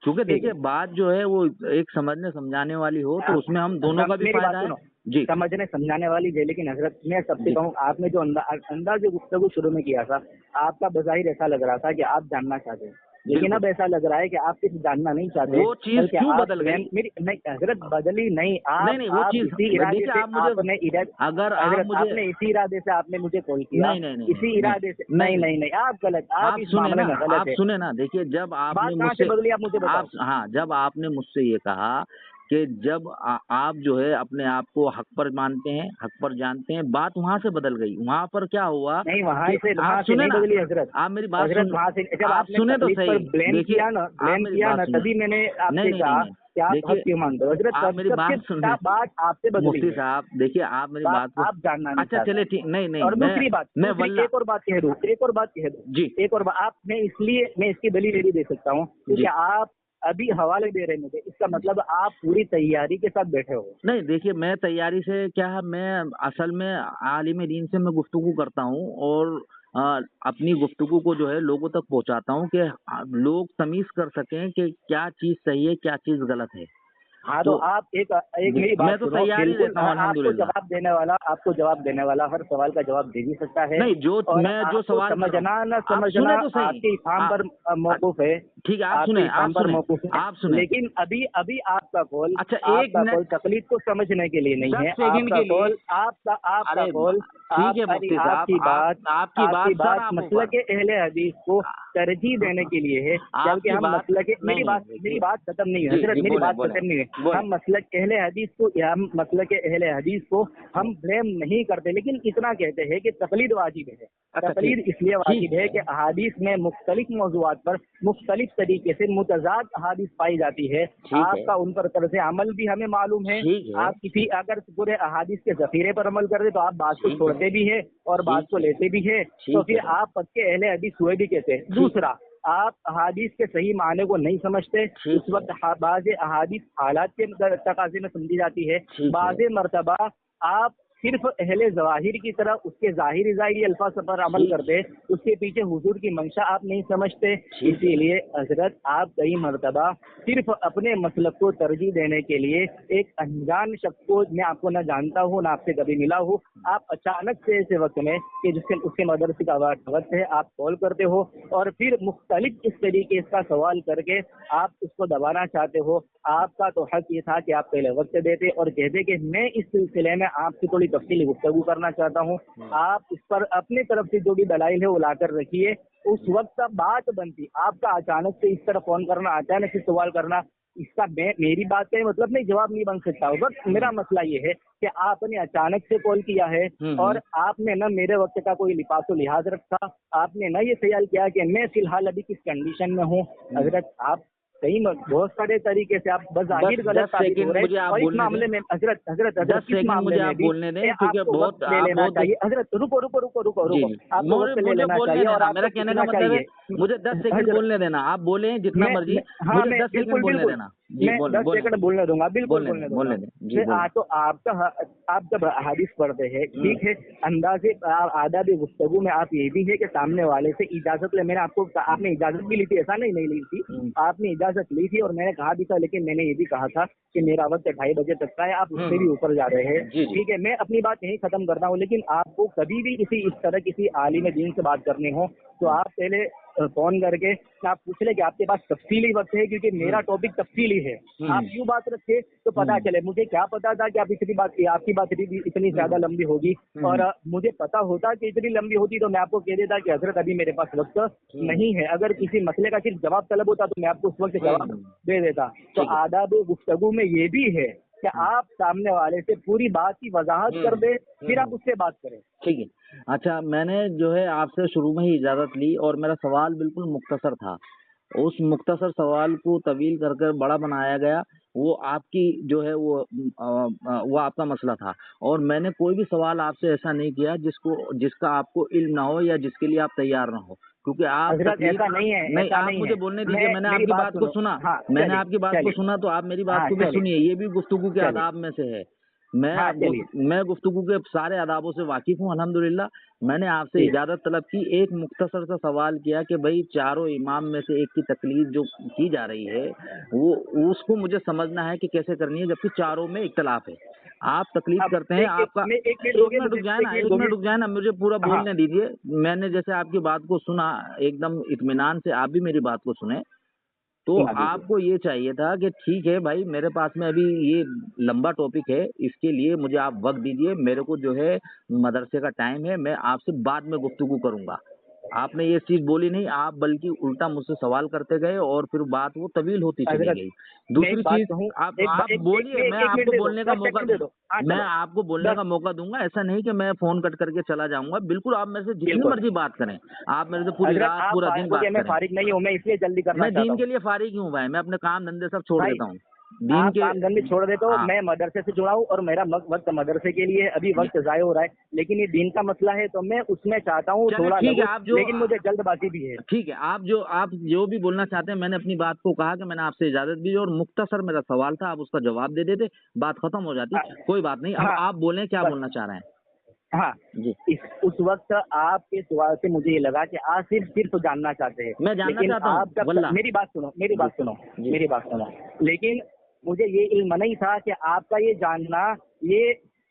Speaker 2: क्योंकि
Speaker 1: ठीक
Speaker 2: देखिए
Speaker 1: है।
Speaker 2: बात जो है वो एक समझने समझाने वाली हो तो उसमें हम दोनों का भी
Speaker 1: मेरी बात
Speaker 2: फायदा है।
Speaker 1: सुनो,
Speaker 2: जी
Speaker 1: समझने समझाने वाली है, लेकिन हजरत मैं सबसे
Speaker 2: जी
Speaker 1: कहूँ, आपने जो अंदाज गुफ्तगू शुरू में किया था, आपका बज़ाहिर ऐसा लग रहा था कि आप जानना चाहते हैं, लेकिन
Speaker 2: बिल्कुल।
Speaker 1: अब ऐसा लग रहा है कि आप कुछ जानना नहीं चाहते,
Speaker 2: वो चीज
Speaker 1: बल्कि
Speaker 2: क्यों
Speaker 1: आप
Speaker 2: बदल गई?
Speaker 1: मेरी नहीं हजरत, बदली नहीं,
Speaker 2: नहीं नहीं वो
Speaker 1: आप
Speaker 2: चीज
Speaker 1: इसी इरादे
Speaker 2: देखिए
Speaker 1: से
Speaker 2: आप मुझे, अगर आप
Speaker 1: हजरत
Speaker 2: मुझे,
Speaker 1: आपने इसी इरादे से आपने मुझे कॉल किया,
Speaker 2: नहीं नहीं नहीं
Speaker 1: इसी
Speaker 2: नहीं
Speaker 1: इरादे से,
Speaker 2: नहीं
Speaker 1: नहीं
Speaker 2: नहीं
Speaker 1: नहीं नहीं, आप गलत, आप
Speaker 2: आप
Speaker 1: इस
Speaker 2: सुने
Speaker 1: मामले
Speaker 2: ना,
Speaker 1: में गलत
Speaker 2: आप
Speaker 1: है।
Speaker 2: सुने ना, देखिए जब
Speaker 1: बात
Speaker 2: आपने
Speaker 1: कहाँ से
Speaker 2: मुझसे,
Speaker 1: बदली, आप मुझे बताओ।
Speaker 2: आप हाँ जब आपने मुझसे ये कहा कि जब आप जो है अपने आप को हक पर मानते हैं, हक पर जानते हैं, बात वहां से बदल गई। वहां पर क्या हुआ
Speaker 1: नहीं,
Speaker 2: कि आप
Speaker 1: वहां से
Speaker 2: सुने
Speaker 1: नहीं
Speaker 2: ना,
Speaker 1: बदली हजरत।
Speaker 2: आप मेरी बात
Speaker 1: हजरत
Speaker 2: सुन,
Speaker 1: वहां से जब
Speaker 2: आप
Speaker 1: आपने
Speaker 2: सुने तो
Speaker 1: तकलीफ पर
Speaker 2: सही। देखिए आप
Speaker 1: ब्लेम
Speaker 2: मेरी
Speaker 1: किया
Speaker 2: बात
Speaker 1: ना,
Speaker 2: सुने,
Speaker 1: तभी मैंने
Speaker 2: नहीं
Speaker 1: आपसे
Speaker 2: नहीं नहीं
Speaker 1: कहा
Speaker 2: नहीं
Speaker 1: कि आप हक
Speaker 2: देखिए
Speaker 1: क्यों मानते हो हजरत,
Speaker 2: आप मेरी
Speaker 1: सबसे
Speaker 2: बात सुने,
Speaker 1: बात आपसे बदली
Speaker 2: मुफ्ती
Speaker 1: है,
Speaker 2: साहब देखिए आप मेरी
Speaker 1: बात
Speaker 2: बात को,
Speaker 1: आप जानना नहीं
Speaker 2: अच्छा
Speaker 1: चाहते।
Speaker 2: चले ठीक, नहीं नहीं
Speaker 1: और दूसरी बात,
Speaker 2: मैं वल्लाह,
Speaker 1: एक और बात कह दूं,
Speaker 2: जी
Speaker 1: एक और बात, आप मैं इसलिए मैं इसकी दलील ये भी दे सकता हूँ क्योंकि
Speaker 2: जी
Speaker 1: आप अभी हवाले दे रहे मुझे, इसका मतलब आप पूरी तैयारी के साथ बैठे हो।
Speaker 2: नहीं देखिए मैं तैयारी से क्या है, मैं असल में आलिम दीन से मैं गुफ्तगू करता हूँ और अपनी गुफ्तगू को जो है लोगों तक पहुँचाता हूँ कि लोग तमीज़ कर सकें कि क्या चीज़ सही है क्या चीज़ गलत है।
Speaker 1: हाँ तो
Speaker 2: तो
Speaker 1: आप एक एक
Speaker 2: जी
Speaker 1: मेरी बात
Speaker 2: मैं तो
Speaker 1: सुनो,
Speaker 2: तैयार ही
Speaker 1: बिल्कुल
Speaker 2: रहता हूँ अल्हम्दुलिल्लाह।
Speaker 1: आपको जवाब देने वाला हर सवाल का जवाब दे भी सकता है,
Speaker 2: नहीं जो
Speaker 1: और
Speaker 2: मैं जो
Speaker 1: आपको
Speaker 2: सवाल कर रहा हूँ,
Speaker 1: समझना न
Speaker 2: आप
Speaker 1: समझना
Speaker 2: सुने तो सही।
Speaker 1: आपके इफ़हाम पर मौकूफ है,
Speaker 2: ठीक है आप
Speaker 1: आपके
Speaker 2: सुने, आप
Speaker 1: इफ़हाम पर
Speaker 2: सुने,
Speaker 1: मौकूफ है।
Speaker 2: आप सुने।
Speaker 1: लेकिन अभी अभी
Speaker 2: अच्छा एक
Speaker 1: आपका कॉल
Speaker 2: मिनट,
Speaker 1: तकलीफ को समझने के लिए नहीं
Speaker 2: 10
Speaker 1: है,
Speaker 2: सेकंड
Speaker 1: आपका
Speaker 2: के लिए।
Speaker 1: कॉल आपका
Speaker 2: अरे
Speaker 1: कॉल
Speaker 2: ठीक है मुफ्ती साहब, आपकी
Speaker 1: आपकी
Speaker 2: बात सर
Speaker 1: बात
Speaker 2: आप ऊपर,
Speaker 1: मसलक अहले हदीस को तरजीह देने के लिए है, जबकि
Speaker 2: आपकी
Speaker 1: हम
Speaker 2: बात
Speaker 1: मसलक,
Speaker 2: नहीं नहीं
Speaker 1: मेरी
Speaker 2: देखिए,
Speaker 1: बात खत्म नहीं है
Speaker 2: जी
Speaker 1: हजरत,
Speaker 2: जी
Speaker 1: मेरी
Speaker 2: बोले
Speaker 1: बात
Speaker 2: बोले
Speaker 1: खत्म नहीं है।
Speaker 2: बोले।
Speaker 1: हम मसलक अहले हदीस को हम ब्लेम नहीं करते, लेकिन इतना कहते हैं कि तकलीद वाजिब है।
Speaker 2: अच्छा
Speaker 1: तकलीद
Speaker 2: ठीक,
Speaker 1: इसलिए
Speaker 2: ठीक
Speaker 1: वाजिब है कि अहादीस में मुख्तलिफ मौज़ूआत पर मुख्तलिफ तरीके से मुतज़ाद अहादीस पाई जाती है,
Speaker 2: ठीक है
Speaker 1: आपका उन पर तर्ज़ अमल भी हमें मालूम है।
Speaker 2: ठीक है
Speaker 1: आप किसी अगर पूरे अहादीस के ज़ख़ीरे पर अमल कर दे तो आप बात को
Speaker 2: ठीक है
Speaker 1: छोड़ते भी है और बात
Speaker 2: ठीक
Speaker 1: को
Speaker 2: है
Speaker 1: लेते भी है, तो
Speaker 2: ठीक
Speaker 1: फिर
Speaker 2: है
Speaker 1: आप पक्के अहले हदीस हुए भी कहते हैं।
Speaker 2: ठीक
Speaker 1: दूसरा, आप अहादीस के सही माने को नहीं समझते,
Speaker 2: ठीक
Speaker 1: उस वक्त बाज़ अहादीस हालात के तकाज़े में समझी जाती है,
Speaker 2: ठीक है
Speaker 1: बाज़ मरतबा आप सिर्फ अहले ज़वाहिर की तरह उसके ज़ाहिरी अल्फाज पर अमल
Speaker 2: ठीक
Speaker 1: करते, उसके पीछे हुजूर की मंशा आप नहीं समझते।
Speaker 2: ठीक है
Speaker 1: इसीलिए हजरत आप कई मरतबा सिर्फ अपने मसलक को तरजीह देने के लिए एक अनजान शख्स को, मैं आपको न जानता हूँ, न आपसे कभी मिला हूँ, आप अचानक से ऐसे वक्त में कि जिसके उसके मदरसे का वक्त है, आप कॉल करते हो और फिर मुख्तलिफ इस तरीके का सवाल करके आप उसको दबाना चाहते हो। आपका तो हक ये था कि आप पहले वक्त देते और कहते कि मैं इस सिलसिले में आपसे थोड़ी तफसीली गुफ्तगू करना चाहता हूँ, आप इस पर अपनी तरफ से जो भी दलाइल है वो लाकर रखिए। उस वक्त का बात बनती, आपका अचानक से इस तरह फोन करना, अचानक से सवाल करना, इसका मेरी बात का मतलब नहीं, जवाब नहीं बन सकता। बस मेरा मसला ये है कि आपने अचानक से कॉल किया है
Speaker 2: हम्म।
Speaker 1: और आपने न मेरे वक्त का कोई लिपासो लिहाज रखा, आपने न ये ख्याल किया कि मैं फिलहाल अभी किस कंडीशन में हूँ। हजरत आप सही बहुत सारे तरीके से आप
Speaker 2: बस
Speaker 1: बज़ाहिर
Speaker 2: 10
Speaker 1: गलत साबित हो
Speaker 2: सेकंड
Speaker 1: रहे
Speaker 2: मुझे
Speaker 1: हैं,
Speaker 2: आप
Speaker 1: और इस
Speaker 2: बोलने दें,
Speaker 1: मामले में हजरत हजरत
Speaker 2: 10
Speaker 1: हजरत इस
Speaker 2: सेकंड
Speaker 1: मामले
Speaker 2: मुझे
Speaker 1: में
Speaker 2: आप
Speaker 1: भी
Speaker 2: बोलने दें क्योंकि
Speaker 1: आपको
Speaker 2: बहुत
Speaker 1: वक्त ले
Speaker 2: आप
Speaker 1: लेना
Speaker 2: बहुत
Speaker 1: चाहिए। हजरत रुको रुको रुको रुको
Speaker 2: जी
Speaker 1: रुको,
Speaker 2: जी
Speaker 1: आपको वक्त ले
Speaker 2: मुझे
Speaker 1: लेना
Speaker 2: बोलने
Speaker 1: चाहिए और
Speaker 2: देना,
Speaker 1: आपको
Speaker 2: मेरा कहने का
Speaker 1: पूछना
Speaker 2: मतलब है
Speaker 1: चाहिए।
Speaker 2: मुझे 10 सेकंड
Speaker 1: हजरत
Speaker 2: बोलने देना, आप बोले जितना मर्जी,
Speaker 1: हाँ,
Speaker 2: मुझे
Speaker 1: मैं
Speaker 2: 10 सेकंड
Speaker 1: बिल्कुल
Speaker 2: बोलने
Speaker 1: बिल्कुल
Speaker 2: देना। जी
Speaker 1: मैं
Speaker 2: बोलने
Speaker 1: 10
Speaker 2: बोलने
Speaker 1: सेकंड बोलने दूंगा, बिल्कुल
Speaker 2: बोलने
Speaker 1: बोलने
Speaker 2: दें
Speaker 1: दूंगा।
Speaker 2: बोलने दें जी बोलने।
Speaker 1: तो आप जब हदीस पढ़ते हैं,
Speaker 2: हम्म
Speaker 1: ठीक है, अंदाजे आदाब गुफ्तगू में आप ये भी है कि सामने वाले से इजाजत ले, मैंने आपको आपने इजाजत भी ली थी, ऐसा नहीं ली थी,
Speaker 2: हम्म
Speaker 1: आपने इजाजत ली थी और मैंने कहा भी था, लेकिन मैंने ये भी कहा था कि मेरा वक्त 2:30 बजे तक का है, आप उससे भी ऊपर जा रहे हैं।
Speaker 2: जी जी
Speaker 1: ठीक है, मैं अपनी बात यहीं खत्म करता हूँ, लेकिन आपको कभी भी इस तरह किसी आलिम दीन से बात करनी हो तो आप पहले फोन करके आप पूछ ले कि आपके पास तफसीली वक्त है, क्योंकि मेरा टॉपिक तफसीली है। आप यूँ बात रखे तो पता चले, मुझे क्या पता था कि आप आपकी बात इतनी ज्यादा लंबी होगी, और मुझे पता होता कि इतनी लंबी होती तो मैं आपको कह देता कि हजरत अभी मेरे पास वक्त नहीं है। अगर किसी मसले का सिर्फ जवाब तलब होता तो मैं आपको उस वक्त जवाब दे देता। तो आदाब गुफ्तगू में ये भी है कि आप सामने वाले से पूरी बात की वजाहत कर दे, फिर आप उससे बात करें।
Speaker 2: ठीक है। अच्छा मैंने जो है आपसे शुरू में ही इजाज़त ली और मेरा सवाल बिल्कुल मुख्तसर था, उस मुख्तसर सवाल को तवील कर कर बड़ा बनाया गया, वो आपकी जो है वो आपका मसला था और मैंने कोई भी सवाल आपसे ऐसा नहीं किया जिसका आपको इल्म ना हो या जिसके लिए आप तैयार ना हो। क्योंकि आप
Speaker 1: हजरत ऐसा नहीं है,
Speaker 2: नहीं,
Speaker 1: ऐसा
Speaker 2: आप
Speaker 1: नहीं
Speaker 2: मुझे
Speaker 1: है।
Speaker 2: बोलने दीजिए, मैंने आपकी बात को सुना।
Speaker 1: हाँ,
Speaker 2: मैंने आपकी बात को सुना, तो आप मेरी बात को भी सुनिए, ये भी गुफ्तगू के आदाब में से है। मैं गुफ्तगू के सारे आदाबों से वाकिफ हूँ अल्हम्दुलिल्लाह। मैंने आपसे इजाजत तलब की, एक मुख्तसर सा सवाल किया कि भाई चारों इमाम में से एक की तकलीद जो की जा रही है वो उसको मुझे समझना है कि कैसे करनी है, जबकि चारों में इख्तलाफ है। आप तकलीफ करते हैं, आपका एक मिनट रुक जाए ना, मुझे पूरा बोलने दीजिए। मैंने जैसे आपकी बात को सुना एकदम इत्मीनान से, आप भी मेरी बात को सुने। तो आपको ये चाहिए था कि ठीक है भाई, मेरे पास में अभी ये लंबा टॉपिक है, इसके लिए मुझे आप वक्त दीजिए, मेरे को जो है मदरसे का टाइम है, मैं आपसे बाद में गुफ्तगू करूंगा। आपने ये चीज बोली नहीं, आप बल्कि उल्टा मुझसे सवाल करते गए और फिर बात वो तवील होती चली गई। दूसरी चीज, आप बोलिए, मैं आपको बोलने का मौका दूंगा। ऐसा नहीं कि मैं फोन कट करके चला जाऊंगा, बिल्कुल आप मेरे से जितनी मर्जी बात करें, आप मेरे से पूरी रात पूरा दिन बात करें।
Speaker 1: फारिग नहीं हूँ मैं, इसलिए जल्दी करना
Speaker 2: मैं दीन के लिए फारिग हूँ भाई, मैं अपने काम धंधे सब छोड़ देता हूँ।
Speaker 1: आप काम धंधे छोड़ देते हो, मैं मदरसे से जुड़ा हूँ और मेरा वक्त मदरसे के लिए अभी वक्त जाया हो रहा है, लेकिन ये दीन का मसला है तो मैं उसमें चाहता हूँ थोड़ा, लेकिन मुझे जल्दबाजी भी है।
Speaker 2: ठीक है, आप जो भी बोलना चाहते हैं, मैंने अपनी बात को कहा कि मैंने आपसे इजाजत दी और मुख्तसर मेरा सवाल था, आप उसका जवाब दे देते, बात खत्म हो जाती। कोई बात नहीं, अब आप बोलें क्या बोलना चाह रहे हैं।
Speaker 1: हाँ जी, उस वक्त आपके सवाल से मुझे ये लगा कि आप सिर्फ जानना चाहते हैं।
Speaker 2: मैं जानना चाहता हूँ।
Speaker 1: मेरी बात सुनो। लेकिन मुझे ये इल्म नहीं था कि आपका ये जानना ये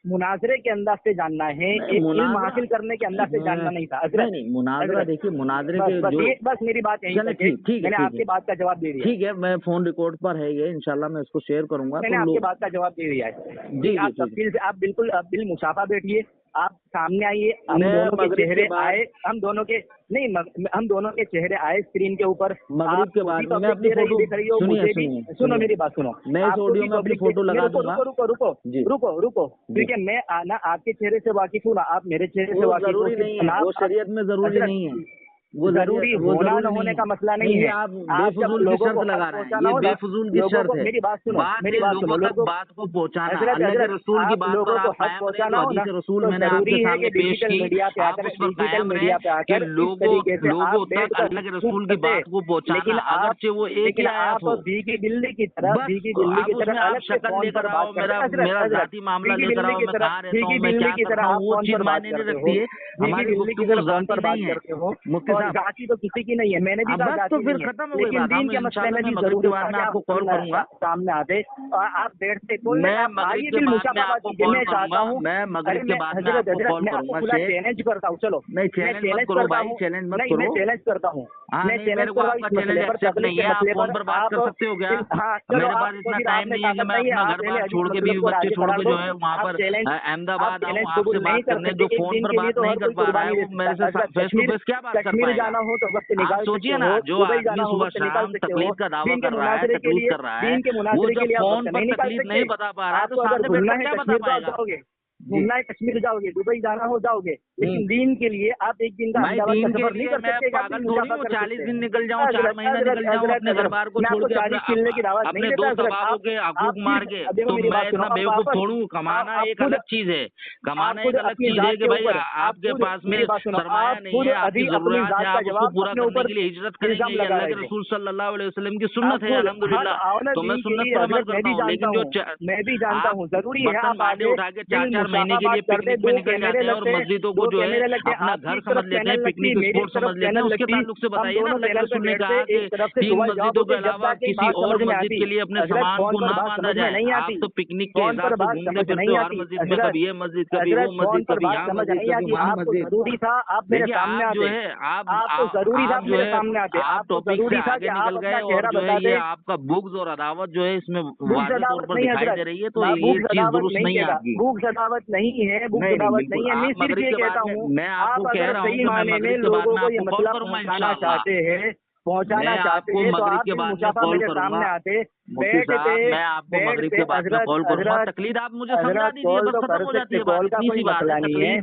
Speaker 1: मुनाजरे के अंदाज से जानना है, एक इल्म हासिल करने के अंदाज से जानना नहीं था।
Speaker 2: नहीं, मुनाजरा देखिए, मुनाजरे के
Speaker 1: बस मेरी बात यही है, मैंने आपकी बात का जवाब दे दिया।
Speaker 2: ठीक है, मैं फोन रिकॉर्ड पर है ये, इंशाल्लाह मैं इसको शेयर करूंगा।
Speaker 1: मैंने आपकी बात का जवाब दे दिया है जी। आप तफसील से आप बिल्कुल बिल मुसाफा बैठिए, आप सामने आइए, हम दोनों के चेहरे आए, हम दोनों के चेहरे आए स्क्रीन के ऊपर।
Speaker 2: मगरिब के बाद मैं अपनी फोटो
Speaker 1: सुनो मेरी बात सुनो,
Speaker 2: मैं इस ऑडियो में अपनी फोटो लगा दूंगा।
Speaker 1: रुको, क्योंकि मैं ना आपके चेहरे से वाकिफ हूँ, ना आप मेरे चेहरे से वाकिफ हो।
Speaker 2: वो शरीयत में जरूरी नहीं है,
Speaker 1: वो जरूरी होना न होने का मसला नहीं है।
Speaker 2: आप बेफजूल की शर्त लगा रहे हैं, ये बेफजूल की शर्त है।
Speaker 1: मेरी बात सुनो,
Speaker 2: लोगों तक बात को पहुंचाना, अल्लाह के रसूल की बात पर आप कायम रहें, तो हदीस रसूल मैंने आपके सामने पेश की, आप उस पर कायम रहें कि लोगों तक अल्लाह के रसूल की बात को पहुंचाना, अगरचे वो एक ही आयत हो।
Speaker 1: भीगी बिल्ली की तरह
Speaker 2: आप शक्ल लेकर आओ, मेरा जाती मामला लेकर आओ, मैं कहाँ रहता हूँ, मैं क्या करता हूँ, वो चीज मायने नहीं रखती है। हमारी गुफ्तगू जाती नहीं है,
Speaker 1: जाति तो किसी की नहीं है, मैंने भी कहा
Speaker 2: तो फिर खत्म हो गई बात।
Speaker 1: दीन के मसले में भी जरूर
Speaker 2: आपको कॉल करूंगा,
Speaker 1: सामने आते और आप बैठते,
Speaker 2: मैं मगरिब के बाद में आपको कॉल करूंगा, मैं मगरिब के बाद में आपको कॉल करूंगा।
Speaker 1: चैलेंज करता हूँ, चलो
Speaker 2: नहीं चैलेंज मत करो भाई, चैलेंज मत करो।
Speaker 1: मैं चैलेंज करता हूँ,
Speaker 2: मैं मेरे को आपका चैलेंज एक्सेप्ट नहीं है। आप फोन पर बात कर सकते हो क्या? मेरे पास इतना टाइम नहीं है कि मैं अपना घर बार छोड़ के, बीवी बच्चे छोड़ के जो है वहाँ पर अहमदाबाद आऊँ आपसे बात करने। जो फोन पर बात नहीं कर पा रहा है वो मेरे से फेस टू फेस क्या बात कर पाएगा?
Speaker 1: जाना हो तो वक्त
Speaker 2: आप सोचिए ना, जो आदमी सुबह शाम तकलीफ का दावा कर रहा है, तकलीफ कर रहा है, वो जब फोन पर तकलीफ नहीं बता पा रहा है तो सामने बैठकर क्या बता पाएगा?
Speaker 1: घूमना है कश्मीर जाओगे, दुबई जाना हो जाओगे, लेकिन दीन के लिए आप एक दिन का
Speaker 2: सफर नहीं कर सकते। पागल थोड़ी हूँ, 40 दिन निकल जाऊँ, 4 महीने निकल जाऊँ अपने घर बार को छोड़ के, अपने दोस्त अहबाबों के हकूक मार के, तो मैं इतना बेवकूफ थोड़ू। कमाना एक अलग चीज है, कमाना एक अलग चीज है कि भाई आपके पास में सरमाया नहीं है, आपकी जरूरत है, आप उसको पूरा करने के लिए हिजरत करेंगे। ये अल्लाह के रसूल सल्लल्लाहु अलैहि वसल्लम की सुन्नत है, अल्हम्दुलिल्लाह। तो मैं सुन्नत पर अमल करता हूँ, लेकिन जो
Speaker 1: मैं भी जानता हूँ जरूरी है
Speaker 2: बर्तन बांधे उठा के 4-4 महीने के लिए पिकनिक पे निकल जाते हैं और मस्जिदों को जो है अपना घर समझ लेते हैं, पिकनिक स्पॉट समझ लेते हैं। उसके ताल्लुक से बताइए ना, अल्लाह के रसूल ने कहा कि 3 मस्जिदों के अलावा किसी और मस्जिद के लिए अपने सामान को ना बांधा जाए। आप तो पिकनिक के हिसाब से घूमते फिरते हो हर मस्जिद में, कभी ये मस्जिद, कभी वो मस्जिद, कभी यहाँ मस्जिद, कभी वहाँ मस्जिद। देखिए आप जो है आप जो है आप टॉपिक से आगे निकल गए और जो है ये आपका बुग्ज और अदावत जो है इसमें वाज़ेह तौर पर दिखाई दे रही है। तो ये चीज दुरुस्त नहीं है आपकी।
Speaker 1: बुग्ज अदावत नहीं है, बुग्ज अदावत नहीं है। मैं सिर्फ ये कहता हूँ,
Speaker 2: मैं आपको कह रहा हूँ कि मैं मगरिब के बाद में आपको कॉल करूंगा इंशाअल्लाह।
Speaker 1: पहुंचाना चाहते हैं तो आप
Speaker 2: के बाद में
Speaker 1: मुसाफा मेरे सामने आते, बैठते,
Speaker 2: मैं आपको मगरिब के बाद में कॉल करूंगा। तकलीफ आप मुझे समझा दीजिए, बस खत्म हो जाती है बात। इतनी सी बात है, तकलीफ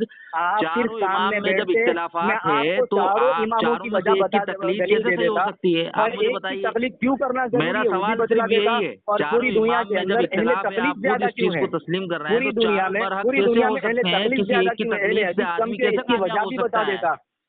Speaker 2: चारों इमाम में जब इख्तिलाफात है तो आप चारों में से एक की तकलीफ कैसे सही हो सकती है? आप मुझे बताइए,
Speaker 1: तकलीफ क्यों करना?
Speaker 2: मेरा सवाल सिर्फ यही है, चारों इमाम में जब इख्तिलाफ है, आप खुद इस चीज को तस्लीम कर रहे हैं, तो चारों पर हक कैसे हो सकते हैं? किसी एक की तकलीफ से आदमी कैसे कामयाब हो सकता है?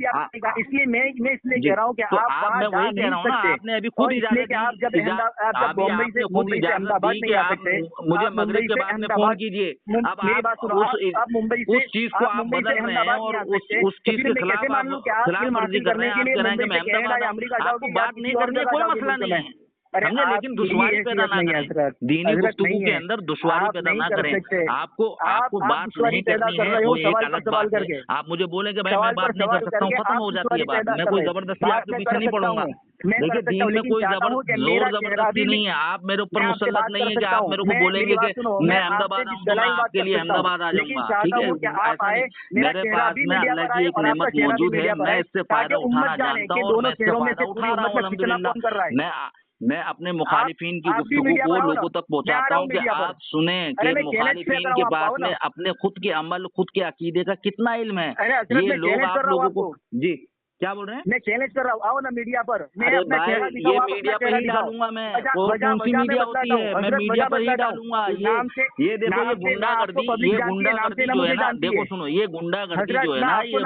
Speaker 1: भी आपने कहा, इसलिए मैं इसलिए कह रहा हूँ कि
Speaker 2: तो
Speaker 1: आप वहाँ
Speaker 2: मैं
Speaker 1: जा
Speaker 2: वही कह रहा
Speaker 1: नहीं
Speaker 2: हूँ ना,
Speaker 1: सकते।
Speaker 2: आपने अभी खुद इजाजत
Speaker 1: आप जब
Speaker 2: दी,
Speaker 1: मुंबई से अहमदाबाद नहीं आ सकते,
Speaker 2: मुझे
Speaker 1: आप
Speaker 2: मगरिब
Speaker 1: मुंबई
Speaker 2: के
Speaker 1: से
Speaker 2: बाद में फोन
Speaker 1: अहमदाबाद,
Speaker 2: कीजिए। अब
Speaker 1: मेरी
Speaker 2: आप
Speaker 1: बात सुनो, आप मुंबई से
Speaker 2: उस चीज को आप बदल रहे हैं
Speaker 1: अहमदाबाद नहीं
Speaker 2: और
Speaker 1: आ सकते,
Speaker 2: उस चीज के
Speaker 1: मैं कैसे
Speaker 2: खिलाफ
Speaker 1: मान लूं कि आप
Speaker 2: खिलाफ
Speaker 1: इल्म
Speaker 2: वर्जी
Speaker 1: हासिल
Speaker 2: कर रहे
Speaker 1: करने
Speaker 2: हैं।
Speaker 1: के
Speaker 2: आप
Speaker 1: लिए
Speaker 2: कह रहे हैं कि
Speaker 1: मुंबई
Speaker 2: मैं
Speaker 1: से कनाडा
Speaker 2: अहमदाबाद
Speaker 1: या
Speaker 2: हूँ,
Speaker 1: अमेरिका
Speaker 2: आपको
Speaker 1: जाओगे या
Speaker 2: बात नहीं
Speaker 1: किसी और
Speaker 2: करनी है,
Speaker 1: जगह
Speaker 2: कोई
Speaker 1: जाओगे
Speaker 2: मसला
Speaker 1: मुल्क
Speaker 2: नहीं
Speaker 1: में।
Speaker 2: है। समझे, लेकिन दुश्वारी पैदा ना करें, दीनी गुफ्तगू के अंदर दुश्वारी पैदा ना करें। आपको बात नहीं करनी है वो एक अलग बात है। आप मुझे बोले कि भाई मैं बात नहीं कर सकता हूँ, खत्म हो जाती है बात। मैं कोई जबरदस्ती आपके पीछे नहीं पड़ूंगा। देखिए दीन में कोई जोर जबरदस्ती नहीं है। आप मेरे ऊपर मुसल्लत नहीं है कि आप मेरे को बोलेंगे कि मैं अहमदाबाद आऊँ तो मैं आपके लिए अहमदाबाद आ जाऊंगा, ठीक है, ऐसा नहीं। मेरे पास में अल्लाह की एक नेमत मौजूद है, मैं इससे फायदा उठाना जानता हूँ और मैं इससे फायदा उठा रहा हूँ अल्हम्दुलिल्लाह। मैं अपने मुखालिफिन की गुफ्तगू को लोगों तक पहुंचाता हूँ कि आप सुने कि मुखालिफिन के पास में अपने खुद के अमल, खुद के अकीदे का कितना इल्म है। ये लोग आप लोगों को जी क्या बोल रहे हैं?
Speaker 1: मैं चैलेंज कर रहा हूँ, आओ ना मीडिया पर।
Speaker 2: अरे भाई ये मीडिया पर ही डालूंगा मैं, और कौन सी मीडिया होती है, मैं मीडिया पर ही डालूंगा। ये देखो ये गुंडागर्दी जो है ना, देखो सुनो, ये गुंडागर्दी जो है ना, ये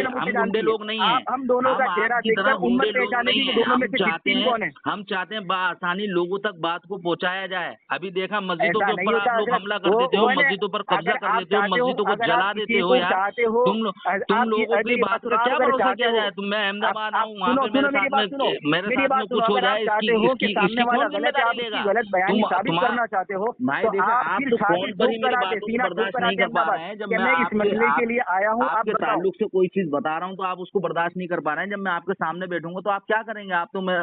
Speaker 2: हम गुंडे लोग नहीं है,
Speaker 1: हम दोनों का चेहरा
Speaker 2: देखकर गुंडे लोग नहीं है। हम चाहते हैं आसानी लोगों तक बात को पहुंचाया जाए। अभी देखा मस्जिदों के ऊपर आप लोग हमला कर देते हो, मस्जिदों पर कब्जा कर लेते हो, मस्जिदों को जला देते हो यार। तुम लोगों की बात का क्या भरोसा किया जाए? तुम मैं अहमदाबाद आऊँ वहाँ पे मेरे साथ में कुछ हो जाए, इसकी कौन जिम्मेदारी लेगा?
Speaker 1: करना चाहते हो
Speaker 2: भाई देखो आप तो फोन पर ही मेरी बातों को बर्दाश्त नहीं कर पा रहे हैं। जब मैं
Speaker 1: इस मसले के लिए आया हूँ,
Speaker 2: आपके ताल्लुक से कोई चीज बता रहा हूँ तो आप उसको बर्दाश्त नहीं कर पा रहे हैं। जब मैं आपके सामने बैठूंगा तो आप क्या करेंगे? आप तो मैं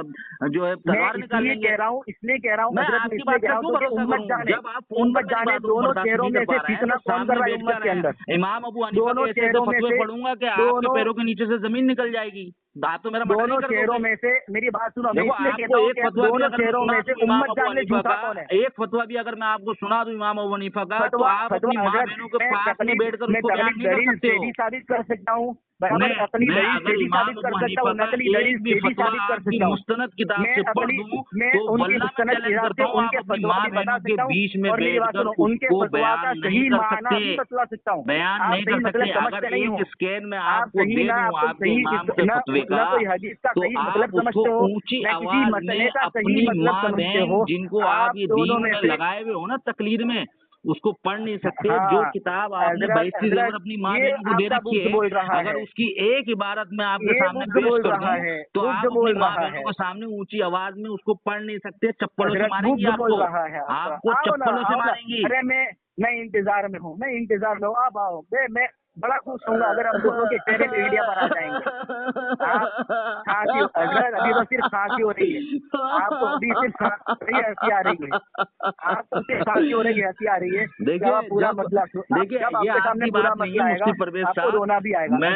Speaker 2: जो है तलवार निकाल लेंगे।
Speaker 1: इसलिए कह रहा हूँ
Speaker 2: मैं आपकी बात का क्यों भरोसा करूं? जब आप फोन पर जाने दोनों चेहरों में से कितना सामने बैठ जा रहे हैं, इमाम अबू हनीफा के ऐसे फतवे पढ़ूंगा कि आपके पैरों के नीचे से जमीन निकल जाएगी। आप तो मेरा
Speaker 1: दोनों चेहरों में से मेरी बात सुनो, मैं इसलिए कहता हूं कि दोनों चेहरों में से उम्मत जान ले झूठा कौन है।
Speaker 2: एक फतवा भी अगर मैं आपको सुना दूं इमाम अबू हनीफा का, तो आप अपनी माँ बहनों के पास में बैठकर उसको बयान नहीं कर सकते हो।
Speaker 1: साबित कर सकता हूँ,
Speaker 2: मैं अगर इमाम अबू हनीफा का एक भी फतवा आपकी मुस्तनद किताब से पढ़ दूं तो वल्लाह मैं चैलेंज करता हूं आप अपनी माँ बहनों के बीच में बैठकर उसको बयान नहीं कर सकते, बयान नहीं कर सकते। अगर एक स्कैन में आपको दे दूं आपके इमाम के फतवे का, तो आप उसको ऊंची आवाज में अपनी माँ बहन जिनको आप ये दीन में लगाए हुए हो ना तकलीर में, उसको पढ़ नहीं सकते। जो किताब आपने बहसी ज़रूर अपनी माँ बहन को दे रखी है, अगर उसकी एक इबारत में आपके सामने पेश कर दूं तो आप अपनी माँ बहनों के सामने ऊंची आवाज में उसको पढ़ नहीं सकते। चप्पलों से मारेंगी आपको चप्पलों से मारेंगी।
Speaker 1: अरे मैं इंतजार में हूँ, आप आओ। मैं बड़ा खुश होऊंगा अगर हम दोनों के चेहरे पे मीडिया पर आ जाएंगे। अभी तो सिर्फ खांसी हो रही है, आपको अभी सिर्फ हंसी आ रही है, आपको सिर्फ खांसी हो रही है, हंसी आ रही है।
Speaker 2: देखिए
Speaker 1: पूरा मतलब
Speaker 2: देखिए ये आपकी बात नहीं है मुफ्ती परवेज साहब,
Speaker 1: रोना भी आएगा।
Speaker 2: मैं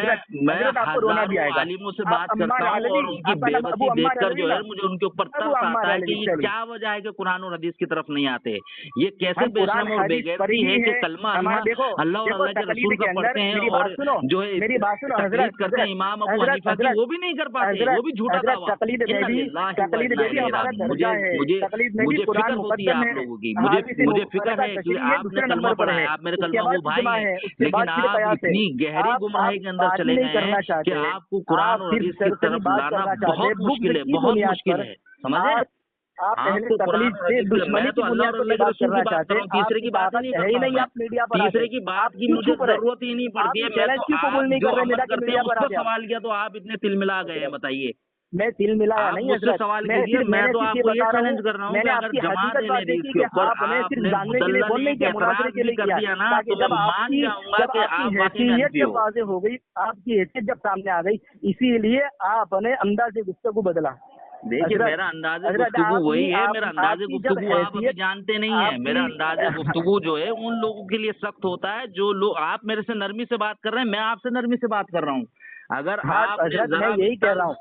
Speaker 2: हजारों आलिमों से बात करता हूँ और उनकी बेबसी देखकर जो है मुझे उनके ऊपर तरस आता है कि ये क्या वजह है कि कुरान और हदीस की तरफ नहीं आते। ये कैसे बेशरम और बेगैरती है कि कलमा अल्लाह और अल्लाह के रसूल का पढ़ते हैं और जो है
Speaker 1: मेरी बात सुनो,
Speaker 2: तकलीद करते हैं इमाम अबू हनीफा की, वो भी नहीं कर पाते, वो भी झूठा दावा। मुझे फिक्र होती है आप लोगों की, मुझे फिक्र है कि आपने कलमा पढ़ा है, आप मेरे कलमा वो भाई हैं, लेकिन आप इतनी गहरी गुमराही के अंदर चले गए हैं कि आपको कुरान और हदीस की तरफ लाना बहुत मुश्किल है, बहुत मुश्किल है। समझे?
Speaker 1: आप पहले तकलीफ से दुश्मनी की बुनियाद पर बात करना चाहते हैं।
Speaker 2: तीसरे की बात नहीं है, नहीं आप मीडिया पर तीसरे की बात की मुझे जरूरत ही नहीं पड़ती है। मैं तो आप जो अमल करते हैं उसको सवाल किया तो आप इतने तिलमिला गए हैं, बताइए।
Speaker 1: मैं तिल मिलाया नहीं है,
Speaker 2: सवाल कीजिए, मैं तो आपको ये चैलेंज कर रहा हूँ कि अगर जमात ने इसके ऊपर आपने मुदल्लल के एतराज भी कर दिया ना तो मैं मान जाऊंगा कि आप
Speaker 1: हैसियत जब वाज़ेह हो गई, आपकी हैसियत जब सामने आ गई, इसीलिए आपने अंदाज़े गुफ्तगू बदला।
Speaker 2: देखिए मेरा अंदाज़े गुफ्तगू वही है, मेरा अंदाज़े गुफ्तगू आप अभी जानते नहीं है। मेरा अंदाज़े गुफ्तगू जो है उन लोगों के लिए सख्त होता है जो लोग, आप मेरे से नरमी से बात कर रहे हैं, मैं आपसे नरमी से बात कर रहा हूँ। अगर आप
Speaker 1: यही कह रहा हूँ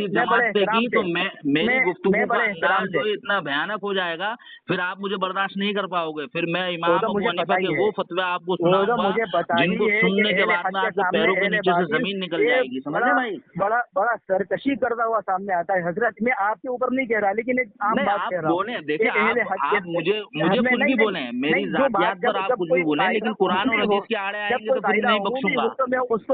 Speaker 2: जमात पे की तो मेरी गुफ्तगू का अंदाज जो इतना भयानक हो जाएगा फिर आप मुझे बर्दाश्त नहीं कर पाओगे। फिर मैं इमाम अबू हनीफा के वो फतवे आपको सुनाऊंगा जिनको सुनने के बाद में आपके पैरों के नीचे से जमीन निकल जाएगी। समझ रहे भाई?
Speaker 1: बड़ा सरकशी करता हुआ सामने आता है। हजरत मैं आपके ऊपर नहीं कह रहा, लेकिन
Speaker 2: आप बोले, देखिए आप मुझे कुछ भी बोले, मेरी जातियात पर आप कुछ भी बोले, लेकिन कुरान और हदीस के आड़े आएंगे तो फिर नहीं बख्शूंगा।
Speaker 1: मैं उसको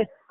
Speaker 1: है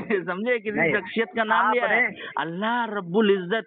Speaker 2: समझे, किसी
Speaker 1: नहीं,
Speaker 2: शख्सियत का नाम लिया है,
Speaker 1: आपने
Speaker 2: अल्लाह रब्बुल इज्जत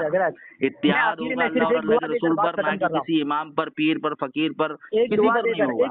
Speaker 1: हजरत,
Speaker 2: इत्तिहाद
Speaker 1: मैं
Speaker 2: होगा
Speaker 1: आखिर में
Speaker 2: अल्लाह
Speaker 1: सिर्फ
Speaker 2: और
Speaker 1: एक
Speaker 2: अल्लाह
Speaker 1: दुआ
Speaker 2: के
Speaker 1: देकर
Speaker 2: रसूल
Speaker 1: बात
Speaker 2: पर, ना
Speaker 1: खत्म
Speaker 2: कि
Speaker 1: कर रहा हूँ,
Speaker 2: किसी इमाम पर, पीर पर, फकीर पर,
Speaker 1: एक
Speaker 2: किसी
Speaker 1: दुआ
Speaker 2: पर नहीं
Speaker 1: देकर
Speaker 2: होगा।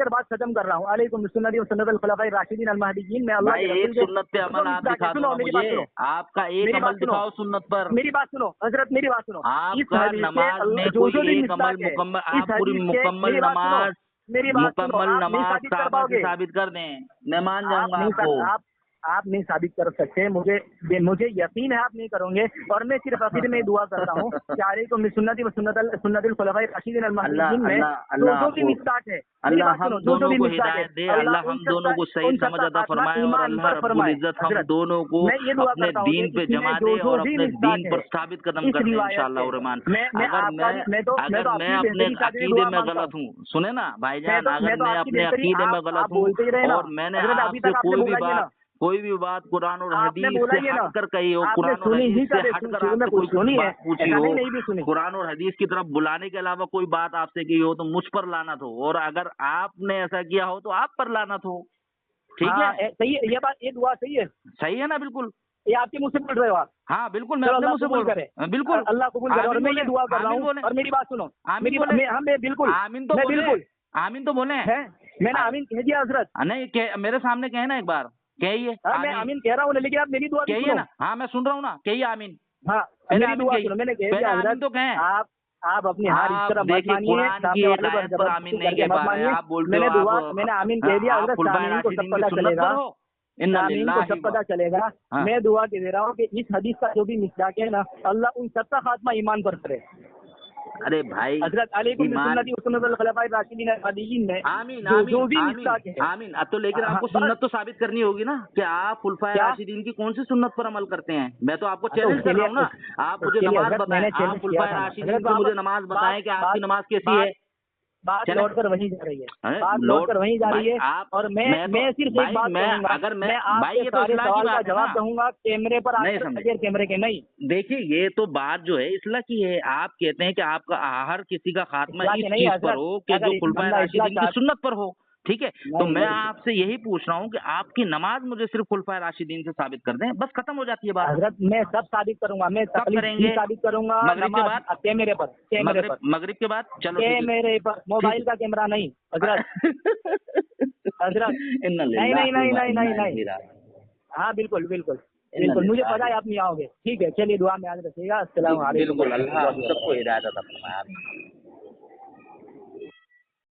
Speaker 1: बात खत्म कर रहा हूँ। अलैकुम बिस्मिल्लाह व सुन्नतुल खुलफाए राशिदीन अल महदीयीन। मैं अल्लाह
Speaker 2: भाई
Speaker 1: के
Speaker 2: एक
Speaker 1: रसूल के
Speaker 2: सुन्नत पे अमल आप
Speaker 1: मिसदाक है।
Speaker 2: दिखा दो
Speaker 1: सुनो
Speaker 2: ना
Speaker 1: मेरी बात
Speaker 2: मुझे,
Speaker 1: सुनो,
Speaker 2: आपका एक
Speaker 1: मेरी बात
Speaker 2: अमल
Speaker 1: सुनो,
Speaker 2: दिखाओ सुन्नत पर।
Speaker 1: मेरी बात सुनो हजरत, मेरी बात सुनो। इस
Speaker 2: आपका
Speaker 1: हदीस के
Speaker 2: नमाज में
Speaker 1: जो
Speaker 2: कोई
Speaker 1: भी
Speaker 2: एक अमल
Speaker 1: मिसदाक है,
Speaker 2: मुकम्मल,
Speaker 1: इस
Speaker 2: आप पूरी
Speaker 1: हदीस के,
Speaker 2: मुकम्मल नमाज,
Speaker 1: मेरी बात सुनो,
Speaker 2: मुकम्मल
Speaker 1: आप नहीं
Speaker 2: नमाज
Speaker 1: साबित कर
Speaker 2: काबा से
Speaker 1: पाओगे,
Speaker 2: साबित कर दें, मैं मान
Speaker 1: आप
Speaker 2: जाऊंगा
Speaker 1: नहीं
Speaker 2: आपको।
Speaker 1: आप आप नहीं साबित कर सकते, मुझे यकीन है आप नहीं करोगे। और मैं सिर्फ आखिर में दुआ करता हूँ कि अलैकुम बिसुन्नती व सुन्नतिल खुलफाए राशिदीन अल महदीयीन में जो भी मिस्ताक है,
Speaker 2: अल्लाह हम दोनों को हिदायत दे, अल्लाह हम दोनों को सही समझ अता फरमाए और अल्लाह रब्बुल इज्जत हम दोनों को अपने दीन पे जमा दे और अपने दीन पर साबित कदम कर दे इंशाअल्लाह रहमान। अगर मैं अपने अकीदे में गलत हूँ, सुने ना भाईजान, अगर मैं अपने अकीदे में गलत हूँ और मैंने आपसे कोई भी बात कुरान और हदीस से हटकर कही हो, कुरान और हदीस से हटकर आपसे कोई बात पूछी हो, कुरान और हदीस की तरफ बुलाने के अलावा कोई बात आपसे की हो तो मुझ पर लानत हो, और अगर आपने ऐसा किया हो तो आप पर लानत हो। ठीक है,
Speaker 1: सही है ये बात, ये दुआ सही है
Speaker 2: ना? बिल्कुल,
Speaker 1: ये आपके मुंह से बोल रहे हो आप?
Speaker 2: हाँ बिल्कुल, मैं अपने मुंह से बोल रहा हूँ। बिल्कुल,
Speaker 1: अल्लाह कबूल करे। और मैं ये दुआ कर रहा हूँ, और मेरी बात सुनो, बिल्कुल
Speaker 2: आमीन तो बोले।
Speaker 1: मैंने आमीन कह दिया हजरत।
Speaker 2: नहीं, मेरे सामने कहे ना एक बार, कहिए।
Speaker 1: मैं आमीन कह रहा हूँ, लेकिन आप मेरी दुआ
Speaker 2: कहिए ना। हाँ मैं सुन रहा हूँ ना, कहिए आमीन।
Speaker 1: हाँ मेरी दुआ सुनो, मैंने कह दिया हजरत,
Speaker 2: तो कहें
Speaker 1: आप अपनी हार इस तरह मत मानिए, सामने वाले पर जबरदस्ती करके मत मानिए। मैंने आमीन कह दिया हजरत, सामीन को सब पता चलेगा, सामीन को सब पता चलेगा। मैं दुआ के दे रहा हूँ कि इस हदीस का जो भी मिस्दाक है ना, अल्लाह उन सबका खात्मा ईमान पर करे।
Speaker 2: अरे भाई
Speaker 1: हजरत अलैकुम बिसुन्नती व सुन्नतिल खुलफाए राशिदीन अल महदीयीन में
Speaker 2: आमीन
Speaker 1: जो भी मिस्दाक है,
Speaker 2: आमीन। अब तो लेकिन आपको सुन्नत तो साबित करनी होगी ना कि आप खुलफाए राशिदीन की कौन सी सुन्नत पर अमल करते हैं। मैं तो आपको चैलेंज कर रहा हूँ ना, आप मुझे नमाज बताएं, आप खुलफाए राशिदीन की मुझे नमाज बताएं कि आपकी नमाज कैसी है।
Speaker 1: बात लौट कर वहीं जा रही है, बात लौट कर वहीं जा रही है। और मैं सिर्फ एक बात कहूंगा,
Speaker 2: अगर
Speaker 1: मैं आपके सारे सवाल का जवाब दूंगा कैमरे पर, बगैर कैमरे के नहीं।
Speaker 2: देखिए ये तो बात जो है इस्लाह की है। आप कहते हैं कि आपका हर किसी का खात्मा इस चीज पर हो कि जो खुलफाए राशिदीन की सुन्नत पर हो, ठीक है? तो मैं आपसे यही पूछ रहा हूँ कि आपकी नमाज मुझे सिर्फ खुलफाए राशिदीन से साबित कर दें, बस खत्म हो जाती है बात।
Speaker 1: हजरत मैं सब साबित करूंगा, मैं
Speaker 2: करेंगे
Speaker 1: साबित करूंगा
Speaker 2: मगरिब के बाद,
Speaker 1: कैमरे पर,
Speaker 2: मगरिब के बाद। चलो
Speaker 1: कैमरे पर, मोबाइल का कैमरा नहीं हजरत। हजरत नहीं। हाँ बिल्कुल, मुझे पता है आप नहीं आओगे। ठीक है, चलिए दुआ में याद रखिएगा। अस्सलाम वालेकुम।
Speaker 2: बिल्कुल, अल्लाह सबको हिदायत अता फरमाए।